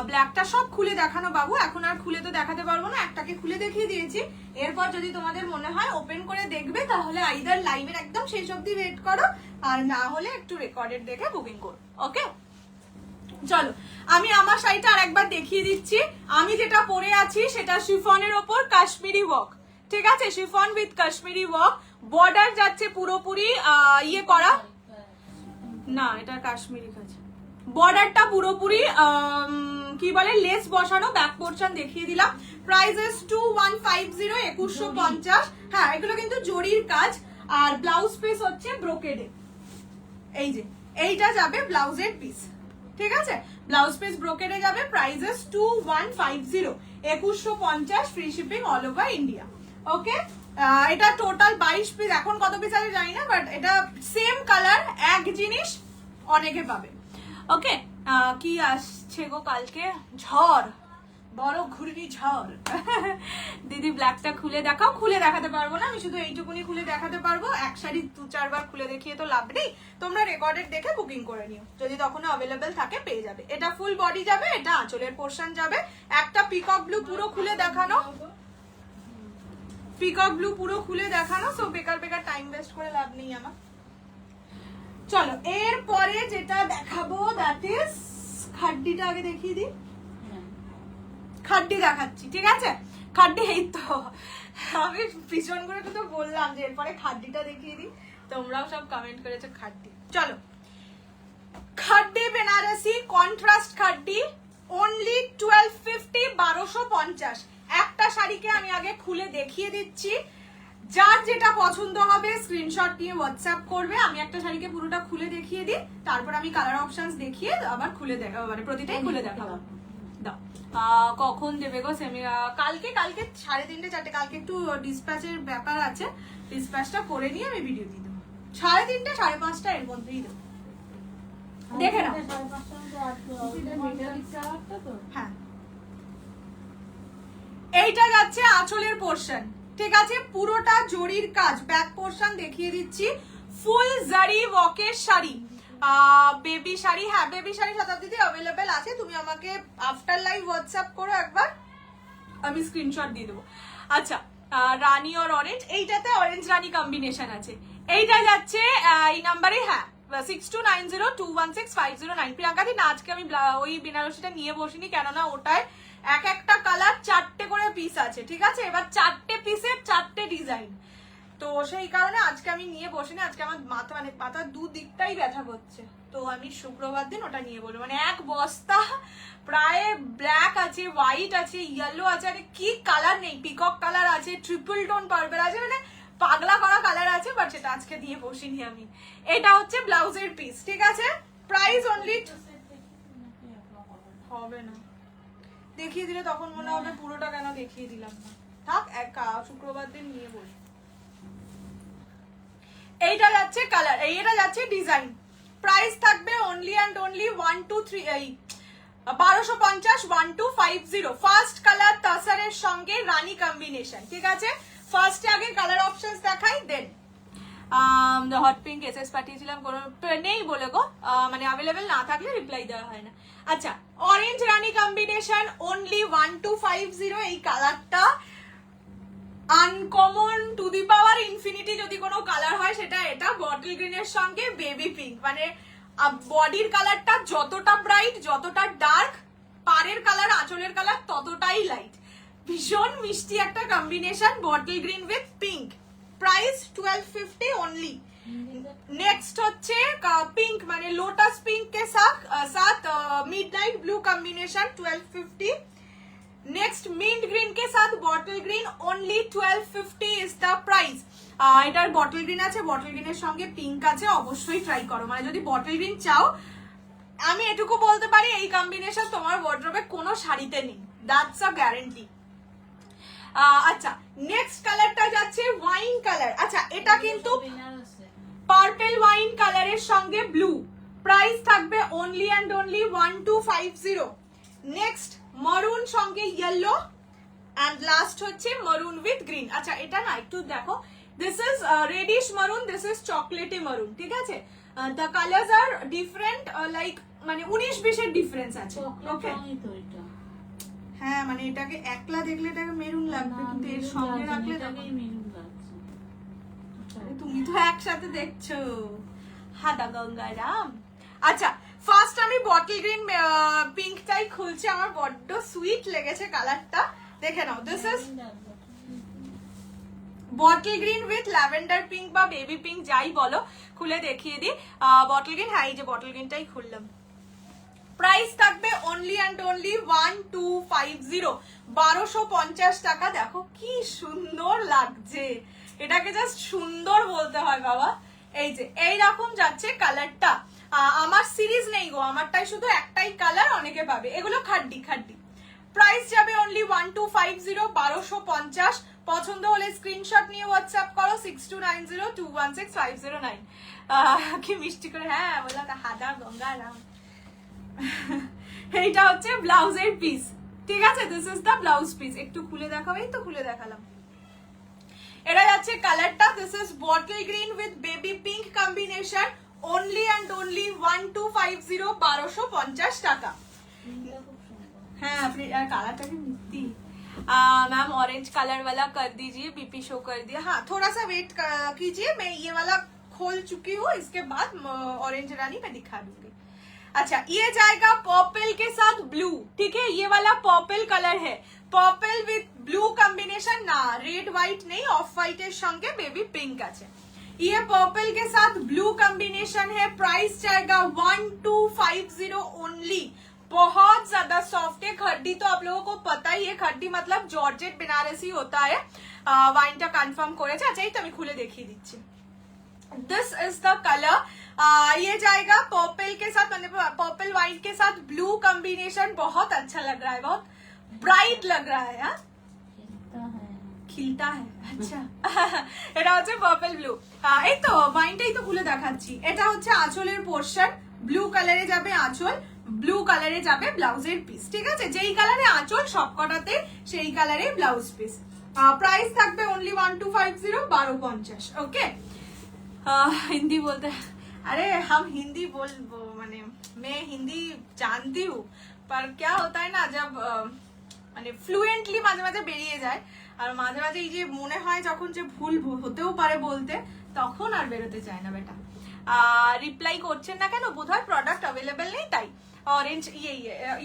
ব্ল্যাকটা সব খুলে দেখানো বাবু, এখন আর খুলে তো দেখাতে পারবো না, একটাকে খুলে দেখিয়ে দিয়েছি। এরপর যদি তোমাদের মনে হয় ওপেন করে দেখবে তাহলে আইদার লাইভের একদম শেষ অবধি ওয়েট করো, আর না হলে একটু রেকর্ডেড দেখে বুকিং করো। ওকে চলো আমি আমার শাড়িটা আর একবার দেখিয়ে দিচ্ছি। আমি যেটা পরে আছি সেটা শিফনের ওপর কাশ্মীরি ওয়ার্ক, ঠিক আছে, chiffon with Kashmiri work. Border যাচ্ছে পুরোপুরি ইয়ে করা, না এটা কাশ্মীরি কাজ। বর্ডারটা পুরোপুরি কি বলে লেস বসানো, ব্যাক পোরশন দেখিয়ে দিলাম। প্রাইসেস 2150, 2150। হ্যাঁ এগুলো কিন্তু জরির কাজ, আর ব্লাউজ পিস হচ্ছে ব্রোকেডে। এই যে এইটা যাবে ব্লাউজের পিস, ঠিক আছে, ব্লাউজ পিস ব্রোকেডে যাবে। Price is 2150, 2150 free shipping all over India. Okay এটা টোটাল 22 পিস, এখন কত পিস আছে জানি না, বাট এটা সেম কালার, এক জিনিস অনেকে পাবে। ওকে কি আসছে গো কালকে, ঝড়, বড় ঘূর্ণি ঝড়। দিদি ব্ল্যাকটা খুলে দেখাও, খুলে দেখাতে পারবো না, আমি শুধু এইটুকুনি খুলে দেখাতে পারবো। এক শাড়ি 2-4 বার খুলে দেখিয়ে তো লাভ নেই, তোমরা রেকর্ডেড দেখে বুকিং করে নিও, যদি তখনও অ্যাভেলেবেল থাকে পেয়ে যাবে। এটা ফুল বডি যাবে, এটা আঁচলের পোর্শন যাবে। একটা পিকক ব্লু পুরো খুলে দেখানো, পিকক ব্লু পুরো খুলে দেখানো, সো বেকার বেকার টাইম ওয়েস্ট করে লাভ নেই আমার। চলো এরপরে যেটা দেখাবো দ্যাট ইজ খাড্ডিটা আগে দেখিয়ে দিই। খাড্ডি দেখাচ্ছি, ঠিক আছে, খাড্ডি এই তো আমি ভীষণ করে তো বললাম যে এরপরে খাড্ডিটা দেখিয়ে দিই, তোমরাও সব কমেন্ট করেছো খাড্ডি। চলো খাড্ডি বেনারসি কন্ট্রাস্ট খাড্ডি, অনলি 1250, 1250। একটা শাড়িকে আমি আগে খুলে দেখিয়ে দিচ্ছি, যার যেটা পছন্দ হবে স্ক্রিনশট নিয়ে হোয়াটসঅ্যাপ করবে। আমি একটা শাড়িকে পুরোটা খুলে দেখিয়ে দিই, তারপর আমি কালার অপশনস দেখিয়ে আবার খুলে দেখাবো, মানে প্রতিটাই খুলে দেখাবো। দাও কখন দেবে গো সেমি? কালকে 3:30 4:00, কালকে একটু ডিসপ্যাচের ব্যাপার আছে, ডিসপ্যাচটা করে নিয়ে আমি ভিডিও দিয়ে দেবো। 3:30 5:30 এর মধ্যেই দেবো, দেখে নাও। হ্যাঁ এইটা যাচ্ছে আঁচলের পোর্শন, ঠিক আছে, পুরোটা জরির কাজ। ব্যাক পোর্শন দেখিয়ে দিচ্ছি, ফুল জারি ওয়ার্কের শাড়ি, বেবি শাড়ি। হ্যাঁ বেবি শাড়ি শতাব্দীতে অ্যাভেলেবেল আছে, তুমি আমাকে আফটার লাইভ হোয়াটসঅ্যাপ করো একবার, আমি স্ক্রিনশট দিয়ে দেবো। আচ্ছা রানী আর অরেঞ্জ, এইটাতে অরেঞ্জ রানী কম্বিনেশন আছে। এইটা যাচ্ছে এই নাম্বারে, হ্যাঁ 6290216509। প্রিয়াঙ্কা দি না আজকে আমি ওই বেনারসিটা নিয়ে বসিনি, কেননা ওটায় এক একটা কালার 4টে করে পিস আছে, ঠিক আছে, এবার 4টে পিসের 4টে ডিজাইন, তো সেই কারণে আজকে আমি নিয়ে বসিনি। আজকে আমার মাথার দুদিকটাই ব্যথা করছে, তো আমি শুক্রবার দিন ওটা নিয়ে বলবো। মানে এক বস্তা প্রায় ব্ল্যাক আছে, হোয়াইট আছে, ইয়েলো আছে, আরে কি কালার নেই, পিকক কালার আছে, ট্রিপল টোন পার্পল আছে, মানে পাগলা করা কালার আছে, বাট সেটা আজকে দিয়ে বসিনি আমি। এটা হচ্ছে ব্লাউজের পিস, ঠিক আছে, প্রাইস অনলি হবে না, দেখিয়ে দিলে তখন মনে হবে পুরোটা কেন দেখিয়ে দিলাম না, থাক শুক্রবার দিন নিয়ে বলি। এইটা যাচ্ছে কালার, এইটা যাচ্ছে ডিজাইন। প্রাইস থাকবে only and only 1250, 1250। First colour তাসারের সঙ্গে রানী কম্বিনেশন, ঠিক আছে। ফার্স্টে আগে কালার অপশনস দেখাই, দেন হট পিঙ্ক এসএস পাঠিয়েছিলাম, কোনো নেই বলে গো, মানে অ্যাভেলেবেল না থাকলে রিপ্লাই দেওয়া হয় না। আচ্ছা, অরেঞ্জ রানী কম্বিনেশন অনলি 1250। এই কালারটা uncommon to the power infinity যদি কোনো কালার হয় সেটা এটা। বটল গ্রিনের সঙ্গে বেবি পিঙ্ক, মানে বডির কালারটা যতটা ব্রাইট, যতটা ডার্ক, পাড়ের কালার, আঁচলের কালার ততটাই লাইট। ভীষণ মিষ্টি একটা combination, bottle green with pink. Price 1250 only. Next হচ্ছে পিঙ্ক, মানে লোটাস পিঙ্ক के साथ midnight blue combination 1250। Next mint green के साथ bottle green only 1250 is the price. এটার বটল গ্রিন আছে, বটল গ্রিনের সঙ্গে পিঙ্ক আছে, অবশ্যই ট্রাই করো। মানে যদি বটল গ্রিন চাও, আমি এটুকু বলতে পারি এই কম্বিনেশন তোমার ওয়ার্ড্রোবে কোনো শাড়িতে নেই, দ্যাটস আ গ্যারান্টি। আচ্ছা, নেক্সট কালারটা যাচ্ছে ওয়াইন কালার। আচ্ছা, এটা কিন্তু পার্পল ওয়াইন কালারের সঙ্গে ব্লু। প্রাইস থাকবে অনলি অ্যান্ড অনলি 1250। নেক্সট মারুন সঙ্গে ইয়েলো, এন্ড লাস্ট হচ্ছে মারুন উইথ গ্রিন। আচ্ছা, এটা না একটু দেখো, this is reddish maroon, this is chocolatey maroon, ঠিক আছে? The colours are different, like মানে 19-20 এর ডিফারেন্স আছে। ওকে, হ্যাঁ, মানে এটাকে একলা দেখলে এটাকে মেরুন লাগবে, কিন্তু এর সঙ্গে রাখলে তুমি তো একসাথে দেখছো। হাদা গঙ্গারাম। আচ্ছা, ফার্স্ট আমি বটল গ্রিন পিঙ্কটাই খুলছি, আমার বড্ড সুইট লেগেছে কালারটা, দেখে নাও। This is bottle green with lavender pink বা বেবি পিঙ্ক যাই বলো, খুলে দেখিয়ে দিই। বটল গ্রিন, হ্যাঁ এই যে বটল গ্রিনটাই খুললাম। প্রাইস থাকবে অনলি অ্যান্ড অনলি 1250, 1250 টাকা। দেখো কি সুন্দর লাগছে, এটাকে জাস্ট সুন্দর বলতে হয় বাবা। এই যে এইরকম যাচ্ছে কালারটা। আমার সিরিজ নেই গো, আমারটাই শুধু একটাই কালার, অনেকে পাবে। এগুলো খাড্ডি খাড্ডি। প্রাইস যাবে অনলি 1250, 1250। পছন্দ হলে স্ক্রিনশট নিয়ে হোয়াটসঅ্যাপ করো 6290216509। কি মিষ্টি করে, হ্যাঁ বললাম না, হাদা গঙ্গারাম। এইটা হচ্ছে ব্লাউজের পিস, ঠিক আছে? This is the blouse piece. একটু খুলে দেখাবো, এই তো খুলে দেখালাম। এটা যাচ্ছে কালারটা, this is bottle green with baby pink combination, only and only 1250, 1250 টাকা। हाँ अपने काला भी मिलती। मैम ऑरेंज कलर वाला कर दीजिए, बीपी शो कर दिया। हाँ, थोड़ा सा वेट कीजिए, मैं ये वाला खोल चुकी हूँ, इसके बाद ऑरेंज रानी मैं दिखा दूंगी। अच्छा, ये जाएगा पर्पल के साथ ब्लू, ठीक है? ये वाला पर्पल कलर है, पर्पल विथ ब्लू कॉम्बिनेशन ना, रेड व्हाइट नहीं, ऑफ व्हाइट है, संगे बेबी पिंक আছে। ये पर्पल के साथ ब्लू कॉम्बिनेशन है। प्राइस जाएगा 1250 ओनली। बहुत ज्यादा सॉफ्ट है। खड्डी तो आप लोगों को पता ही है, खड्डी मतलब जॉर्जेट बनारसी होता है। वाइनটা কনফার্ম করেছে। अच्छा, এই তো আমি খুলে দেখিয়ে দিচ্ছি। This is the colour. ये जाएगा पर्पल के साथ, मतलब पर्पल वाइन के साथ ब्लू कॉम्बिनेशन। बहुत अच्छा लग रहा है, बहुत ब्राइट लग रहा है। हाँ, खिलता है। अच्छा, এটা হচ্ছে পার্পল ব্লু। এই তো ওয়াইনটাই তো খুলে দেখাচ্ছি। এটা হচ্ছে আঁচলের পোরশন, ব্লু কালারে যাবে আঁচল, ব্লু কালারে যাবে ব্লাউজের পিস, ঠিক আছে? যেই কালারে আঁচল সবকটাতে সেই কালারে ব্লাউজ পিস। প্রাইস থাকবে অনলি 1250, 1250। ओके, हिंदी बोलते हैं, अरे हम हिंदी बोल माने मैं हिंदी जानती हूँ, पर क्या होता है ना, जब মানে ফ্লুয়েন্টলি মাঝে মাঝে বেরিয়ে যায়, আর মাঝে মাঝে এই যে মনে হয় যখন যে ভুল হতেও পারে বলতে, তখন আর বেরোতে চায় না বেটা। रिप्लाई করছেন না কেন? বোধহয় প্রোডাক্ট अवेलेबल नहीं, তাই। ऑरेंज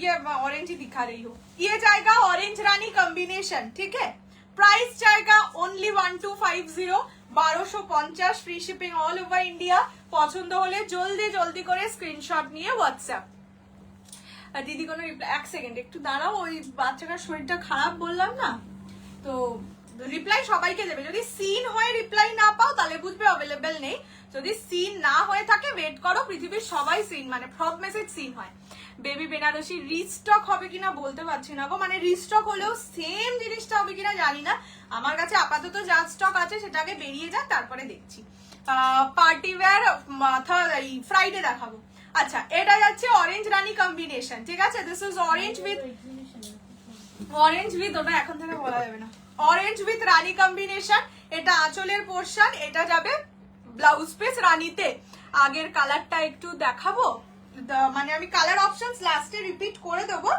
ये ऑरेंज ही दिखा रही हूँ। ये जाएगा ऑरेंज रानी कॉम्बिनेशन, ठीक है? प्राइस जाएगा only 1250, 1250। Free shipping all over India. পছন্দ হলে জলদি জলদি করে স্ক্রিনশট নিয়ে হোয়াটসঅ্যাপ। দিদি কোনো রিপ্লাই, এক সেকেন্ড একটু দাঁড়াও, ওই বাচ্চাটার শরীরটা খারাপ বললাম না, তো রিপ্লাই সবাইকে দেবে। যদি সিন হয়ে রিপ্লাই না পাও তাহলে বুঝবে অ্যাভেলেবেল নেই। যদি সিন না হয়ে থাকে ওয়েট করো, পৃথিবীর সবাই সিন, মানে সব মেসেজ সিন হয়। বেবি বেনারসি রিস্টক হবে কিনা বলতে পারছি না গো, মানে রিস্টক হলেও সেম জিনিসটা হবে কিনা জানি না। আমার কাছে আপাতত যা স্টক আছে সেটাকে বেরিয়ে যাক, তারপরে দেখছি। পার্টি ওয়্যার ফ্রাইডে দেখাবো। আচ্ছা, এটা যাচ্ছে অরেঞ্জ রানী কম্বিনেশন, ঠিক আছে? দিস ইজ অরেঞ্জ উইথ ওটা এখন থেকে বলা যাবে না, অরেঞ্জ উইথ রানী কম্বিনেশন। এটা আঁচলের পোরশন, এটা যাবে ব্লাউজ পিস রানীতে। আগের কালারটা একটু দেখাবো, মানে আমি কালার অপশনস লাস্টে রিপিট করে দেবো,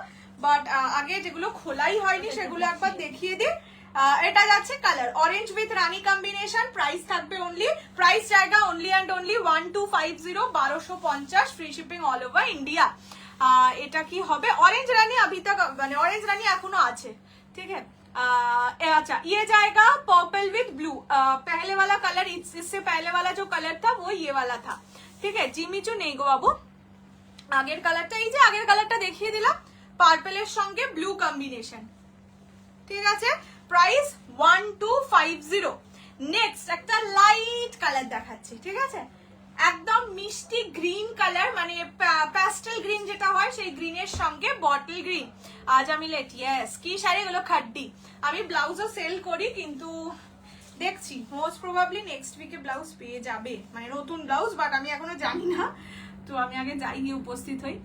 বাট আগে যেগুলো খোলাই হয়নি সেগুলো একবার দেখিয়ে দিই। এটা যাচ্ছে colour orange with Rani combination, price থাকবে অনলি, প্রাইস জায়গা only and only 1250, 1250, free shipping all over India. এটা কি হবে ऑरेंज रानी, अभी तक মানে ऑरेंज रानी এখনো আছে, ठीक है। अच्छा ये जाएगा पर्पल विथ ब्लू, पहले वाला कलर, इससे पहले वाला जो कलर था वो ये वाला था, ठीक है। জিমিচু নেই গো বাবু, আগের কালারটা, এই যে আগের কালারটা দেখিয়ে দিলাম, পার্পলের সঙ্গে ব্লু কম্বিনেশন, ঠিক আছে। প্রাইস 1250। নেক্সট একটা লাইট কালার দেখাচ্ছি, ঠিক আছে, একদম মিষ্টি গ্রিন কালার, মানে প্যাস্টেল গ্রিন যেটা হয় সেই গ্রিনের সঙ্গে বটল গ্রিন। আজ আমি লেট, ইয়েস, কি শাড়িগুলো খাড্ডি। আমি ব্লাউজও সেল করি, কিন্তু দেখছি মোস্ট প্রবাবলি নেক্সট উইকে ব্লাউজ পেয়ে যাবে, মানে নতুন ব্লাউজ, বাট আমি এখনো জানি না, তো আমি আগে যাই গিয়ে উপস্থিত হই।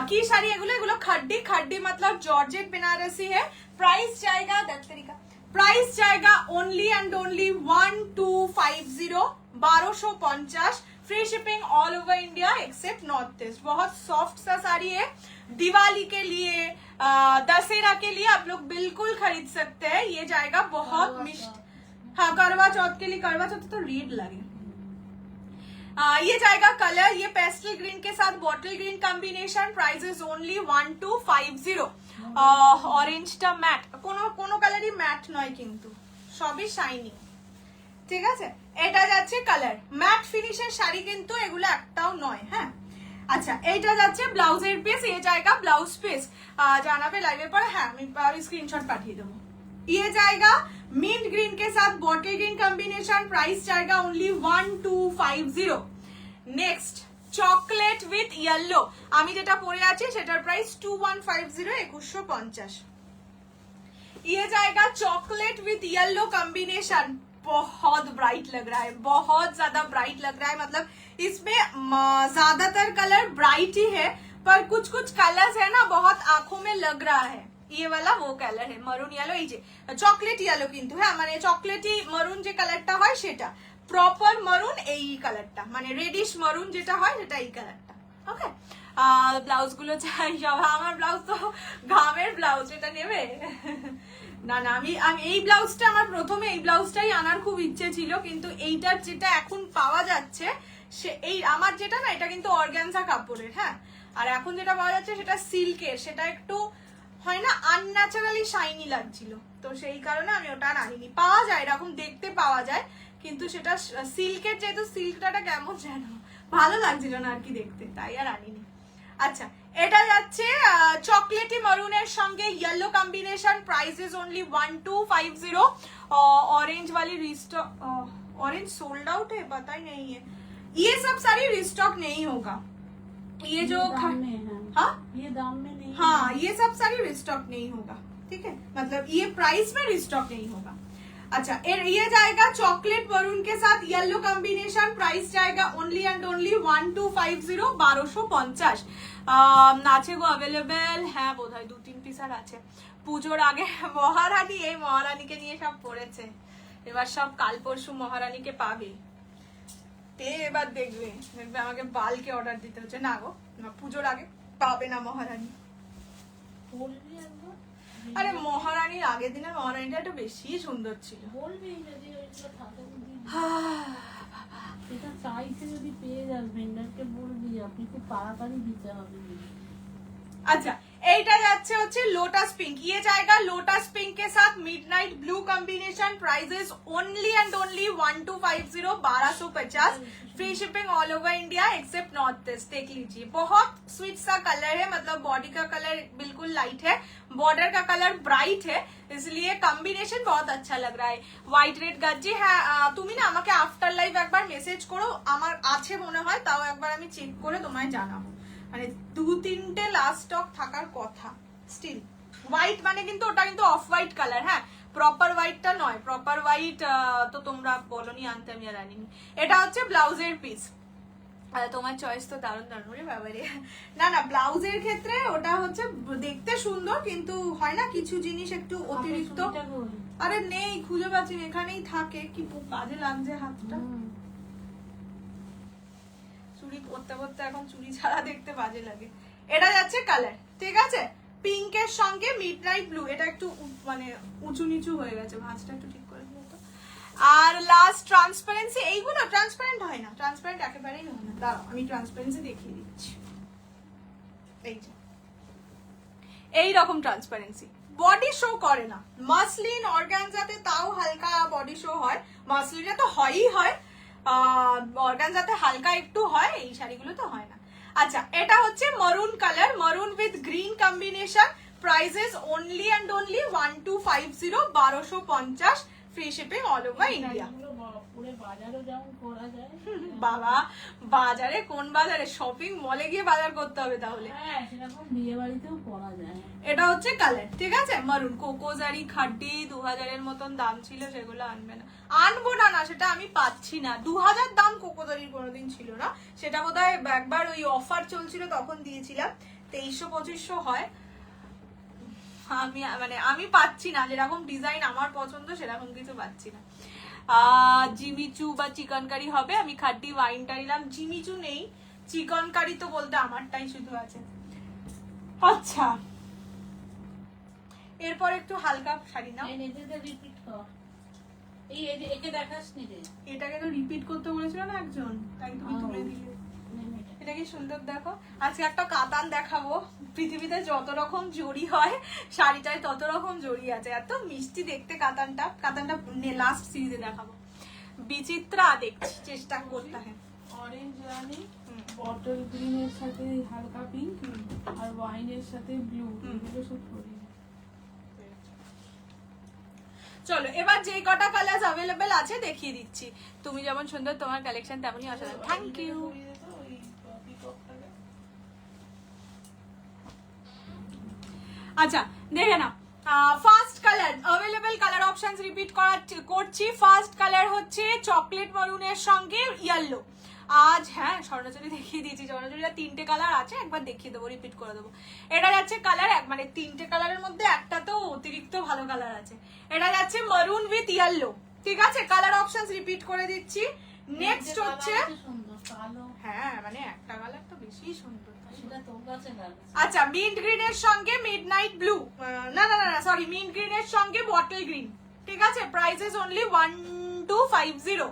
কি শাড়ি এগুলো, এগুলো খাড্ডি, খাড্ডি मतलब जॉर्जेट बनारसी है। प्राइस जाएगा, प्राइस जाएगा only and only 1250, 1250, free shipping all over India except North east. बहुत सॉफ्ट सा साड़ी है, दिवाली के लिए, दशहरा के लिए आप लोग बिल्कुल खरीद सकते हैं। ये जाएगा बहुत मिष्ट, हाँ करवा चौथ के लिए, करवा चौथ तो रेड लगे। ये जाएगा कलर, ये पेस्टल ग्रीन के साथ bottle green combination, price is only 1250। অরেঞ্জটা ম্যাট, কোনো কালারই ম্যাট নয় কিন্তু সবই শাইনি, ঠিক আছে। এটা যাচ্ছে কালার ম্যাট ফিনিশের শাড়ি, কিন্তু এগুলো একটাও নয়, হ্যাঁ। আচ্ছা এইটা যাচ্ছে ব্লাউজের পিস, ये जाएगा ब्लाउज पीस, জানাবে লাইভে পরে, হ্যাঁ আমি স্ক্রিনশট পাঠিয়ে দেবো। ये जाएगा मिंट ग्रीन के साथ बॉटल ग्रीन कॉम्बिनेशन, प्राइस जाएगा only 1250। Next chocolate with yellow, আমি যেটা পরে আছি সেটার প্রাইস 2150, 2150। ये जाएगा चॉकलेट विथ येलो कॉम्बिनेशन, बहुत ब्राइट लग रहा है, बहुत ज्यादा ब्राइट लग रहा है, मतलब इसमें ज्यादातर कलर ब्राइट ही है, पर कुछ कुछ कलर्स है ना बहुत आंखों में लग रहा है। ये वाला वो कलर है मरून येलो, এই যে চকলেট ইয়েলো, কিন্তু হ্যাঁ মানে চকলেটি মরুন যে কালারটা হয় সেটা, প্রপার মরুন এই কালারটা, মানে রেডিশ মরুন যেটা হয় সেটা এই কালারটা, ওকে। ব্লাউজ গুলো চাই সব, আমার ব্লাউজ তো ঘামের ব্লাউজ, এটা নেবে না না, আমি এই ব্লাউজটা, আমার প্রথমে এই ব্লাউজটাই আনার খুব ইচ্ছে ছিল, কিন্তু এইটার যেটা এখন পাওয়া যাচ্ছে সে এই আমার যেটা না, এটা কিন্তু অর্গানজা কাপড়ের, হ্যাঁ, আর এখন যেটা পাওয়া যাচ্ছে সেটা সিল্কের, সেটা একটু হয় না আনন্যাচারালি শাইনি লাগছিল, তো সেই কারণে আমি ওটা আর আনিনি। পাওয়া যায় এরকম দেখতে পাওয়া যায়, কিন্তু সেটা সিল্কের, যেহেতু সিল্কটা কেমন যেন ভালো লাগছিল না আর কি দেখতে, তাই আর আনিনি। আচ্ছা এটা যাচ্ছে চকলেটি মরুনের সঙ্গে yellow combination, price is only 1250। Orange वाली रिस्टॉक, ऑरेंज सोल्ड आउट है, पता ही नहीं है, ये सब सारी रिस्टॉक नहीं होगा, ये जो दाम में है, हाँ ये दाम में नहीं, हाँ ये सब सारी रिस्टॉक नहीं होगा, ठीक है, मतलब ये प्राइस में रिस्टॉक नहीं होगा। अच्छा ये जाएगा चॉकलेट मरून के साथ येलो कॉम्बिनेशन, प्राइस जाएगा ओनली एंड ओनली 1250, 1250। আছে গো अवेलेबल, হ্যাঁ বোধহয় 2-3 পিস আর আছে। পুজোর আগে মহারানী, এই মহারানীকে নিয়ে সব পড়েছে, এবার সব কাল পরশু মহারানীকে পাবে, এবার দেখবে আমাকে বালকে অর্ডার দিতে হচ্ছে, না গো না, পুজোর আগে পাবে না মহারানী। বলবি একবার, আরে মহারানীর আগের দিনের মহারানীটা একটু বেশি সুন্দর ছিল, বলবি যদি ওইগুলো থাকে, এটা চাইছে যদি পেয়ে যাস, ভেন্ডারকে বলবি আপনি খুব তাড়াতাড়ি দিতে হবে। अच्छा এইটা যাচ্ছে হচ্ছে লোটাস পিঙ্ক, ये जाएगा लोटस पिंक के साथ midnight blue combination, prices only and only 1250, 1250, free shipping all over India except North East. देख लीजिए बहुत स्वीट सा कलर है, मतलब बॉडी का कलर बिल्कुल लाइट है, बॉर्डर का कलर ब्राइट है, इसलिए कॉम्बिनेशन बहुत अच्छा लग रहा है। व्हाइट रेड गज्जी, হ্যাঁ তুমি না আমাকে আফটার লাইভ একবার মেসেজ করো, আমার আছে মনে হয়, তাও একবার আমি চেক করে তোমায় জানাবো, মানে 2-3টে লাস্ট স্টক থাকার কথা স্টিল। হোয়াইট মানে কিন্তু ওটা কিন্তু অফ হোয়াইট কালার, হ্যাঁ প্রপার হোয়াইটটা নয়, প্রপার হোয়াইট তো তোমরা বলনি আনতে, আমি আর আনিনি। এটা হচ্ছে ব্লাউজের পিস, তোমার চয়েস তো দারুণ দারুণ রে বাবারে। না না ব্লাউজের ক্ষেত্রে ওটা হচ্ছে দেখতে সুন্দর, কিন্তু হয় না কিছু জিনিস একটু অতিরিক্ত, আরে নেই খুঁজে পাচ্ছি, এখানেই থাকে, কি কাজে লাগছে হাতটা, চুড়ি পরতে পরতে এখন চুড়ি ছাড়া দেখতে বাজে লাগে। এটা যাচ্ছে কালার, ঠিক আছে, পিঙ্কের সঙ্গে মিডনাইট ব্লু। এটা একটু মানে উঁচু নিচু হয়ে গেছে, ভাঁজটা একটু ঠিক করে দিও তো। আর লাস্ট ট্রান্সপারেন্সি, এইগুলো ট্রান্সপারেন্ট হয় না, ট্রান্সপারেন্ট একেবারেই হয় না। দাঁড়াও আমি ট্রান্সপারেন্সি দেখিয়ে দিচ্ছি। এই যে এইরকম ট্রান্সপারেন্সি, বডি শো করে না। মাসলিন অর্গানজাতে তাও হালকা বডি শো হয়, মাসলিনে তো হয়ই হয়, অর্গানজাতে হালকা একটু হয়, এই শাড়িগুলো তো হয় না। আচ্ছা, এটা হচ্ছে মারুন কালার, মারুন with green combination. Prices only and only 1250, 1250, free shipping all over India. পুরো বাজারও যেমন করা যায়। বাবা, বাজারে কোন বাজারে? শপিং মলে গিয়ে বাজার করতে হবে তাহলে। হ্যাঁ, সেরকম বিয়ে বাড়িতেও করা যায়। এটা হচ্ছে কালার, ঠিক আছে, মারুন। কোকোজারি খাড্ডি 2000 এর মতন দাম ছিল, সেগুলো আনবে না। আনবো না, না সেটা আমি পাচ্ছি না। 2000 দাম কোকোজারির কোনোদিন ছিল না, সেটা বোধহয় একবার ওই অফার চলছিল তখন দিয়েছিলাম, 2300-2500 হয়। আমি পাচ্ছি না, যেরকম ডিজাইন আমার পছন্দ সেরকম কিছু পাচ্ছি না। জিমিচু বা চিকেন কারি হবে, আমি খাড্ডি ওয়াইনটা নিলাম। জিমিচু নেই, চিকেন কারি তো বলতে আমারটাই শুধু আছে। আচ্ছা, এরপর একটু হালকা শাড়ি নাও। এই নিজেদের রিপিট কর। এই একে দেখাস নি রে। এটাকে তো রিপিট করতে বলেছিল না একজন, তাই তুমি তুলে দিলে। এটা কি সুন্দর দেখো। আজকে একটা কাতান দেখাবো। পৃথিবীতে যত রকম জড়ি হয় শাড়িটায় তত রকম জড়ি আছে, এত মিষ্টি দেখতে কাতানটা। কাতানটা লাস্ট সিরিজে দেখাবো। বিচিত্রা দেখছি, চেষ্টা করতে হয়। অরেঞ্জ রানি, বটল গ্রিনের সাথে হালকা পিঙ্ক, আর ওয়াইনের সাথে ব্লু, এগুলো সব করি। চলো এবার যে কটা কালার অ্যাভেলেবেল আছে দেখিয়ে দিচ্ছি। তুমি যেমন সুন্দর, তোমার কালেকশন তেমনই অসাধারণ। Thank you. আচ্ছা, দেখে না, first colour available colour options repeat করছি। ফার্স্ট কালার হচ্ছে চকলেট মারুনের সঙ্গে ইয়েলো। আজ হ্যাঁ স্বর্ণচুরি দেখিয়ে দিয়েছি, স্বর্ণচুরিটা 3টে কালার আছে, একবার দেখিয়ে দেবো, রিপিট করে দেবো। এটা যাচ্ছে কালার মানে 3টে কালারের মধ্যে একটা তো অতিরিক্ত ভালো কালার আছে। এটা যাচ্ছে মারুন উইথ ইয়েলো, ঠিক আছে। কালার অপশনস রিপিট করে দিচ্ছি। নেক্সট হচ্ছে সুন্দর কালো। হ্যাঁ মানে একটা কালার তো বেশি সুন্দর। সেটা তোর কাছে লাগছে। আচ্ছা, মিন্ট গ্রিনের সঙ্গে মিডনাইট ব্লু, না না না সরি, মিন্ট গ্রিনের সঙ্গে বটল গ্রিন, ঠিক আছে। Prices only 1250।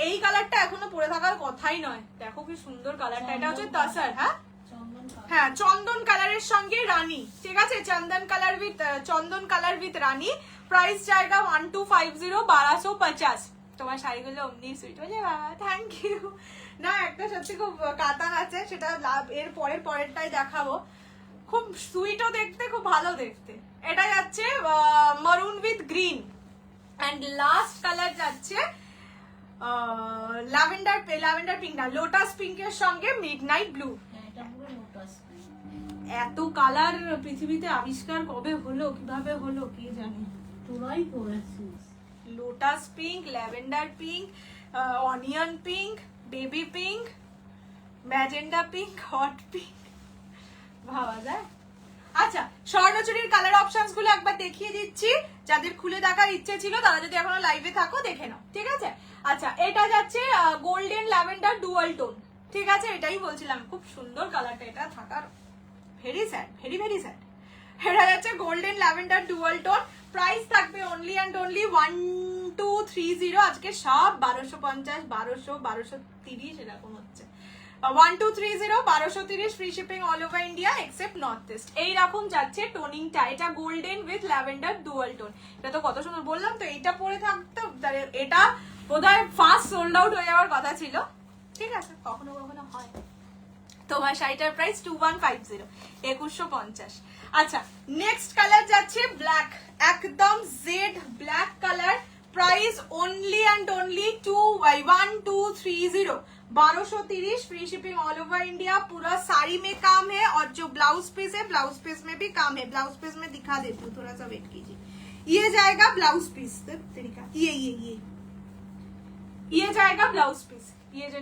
এই কালারটা এখনো পরে থাকার কথাই নয়, দেখো কি সুন্দর কালারটা। এটা হচ্ছে তাসার, হ্যাঁ চন্দন কালারের সঙ্গে রানী, ঠিক আছে। চন্দন কালার উইথ রানী। প্রাইস জায়গা 1250, 1250। তোমার শাড়িগুলো অমনি সুইট হয়ে যায় বাবা, থ্যাংক ইউ। না একটা সত্যি খুব কাতান আছে, সেটা এর পরেরটাই দেখাবো। খুব সুইটও দেখতে, খুব ভালো দেখতে। এটা যাচ্ছে মারুন with green, and last colour যাচ্ছে ল্যাভেন্ডার পিঙ্ক না, লোটাস পিঙ্কের সঙ্গে মিডনাইট ব্লু। এটা পুরো লোটাস। এত কালার পৃথিবীতে আবিষ্কার কবে হলো, কিভাবে হলো কে জানে। তোরাই করেছিস। Lotus pink, lavender pink, onion pink, baby pink, magenta pink, hot pink, ভাবা যায়। আচ্ছা, স্বর্ণচুরির কালার অপশনস গুলো একবার দেখিয়ে দিচ্ছি। যাদের খুলে দেখার ইচ্ছে ছিল তারা যদি এখনো লাইভে থাকো দেখে নাও, ঠিক আছে। আচ্ছা, এটা যাচ্ছে গোল্ডেন ল্যাভেন্ডার ডুয়াল টোন, ঠিক আছে। এটাই বলছিলাম, খুব সুন্দর কালারটা, এটা থাকার very sad, very very sad. এটা যাচ্ছে golden lavender dual tone. Price থাকবে অনলি অ্যান্ড অনলি 1230। আজকে সব 1250, 1200, 1230 এরকম হচ্ছে। 1230, 1230, free shipping all over India except north east. এইরকম যাচ্ছে টোনিংটা। এটা golden with lavender dual tone. এটা তো কত সুন্দর, বললাম তো এইটা পরে থাকতো, এটা বোধহয় ফার্স্ট সোল্ড আউট হয়ে যাওয়ার কথা ছিল, ঠিক আছে। কখনো কখনো হয়। তোমার শাড়িটার প্রাইস 2150, 2150। আচ্ছা, নেক্সট কালার যাচ্ছে ব্ল্যাক, একদম jet black colour. Price only and only 1230, 1230, free shipping all over India. पूरा साड़ी में काम है और जो ब्लाउज पीस है, ब्लाउज पीस में भी काम है। ब्लाउज पीस में दिखा देती हूँ, थोड़ा सा वेट कीजिए। ये जाएगा ब्लाउज पीस, तरीका ये जाएगा ब्लाउज पीस। ये जो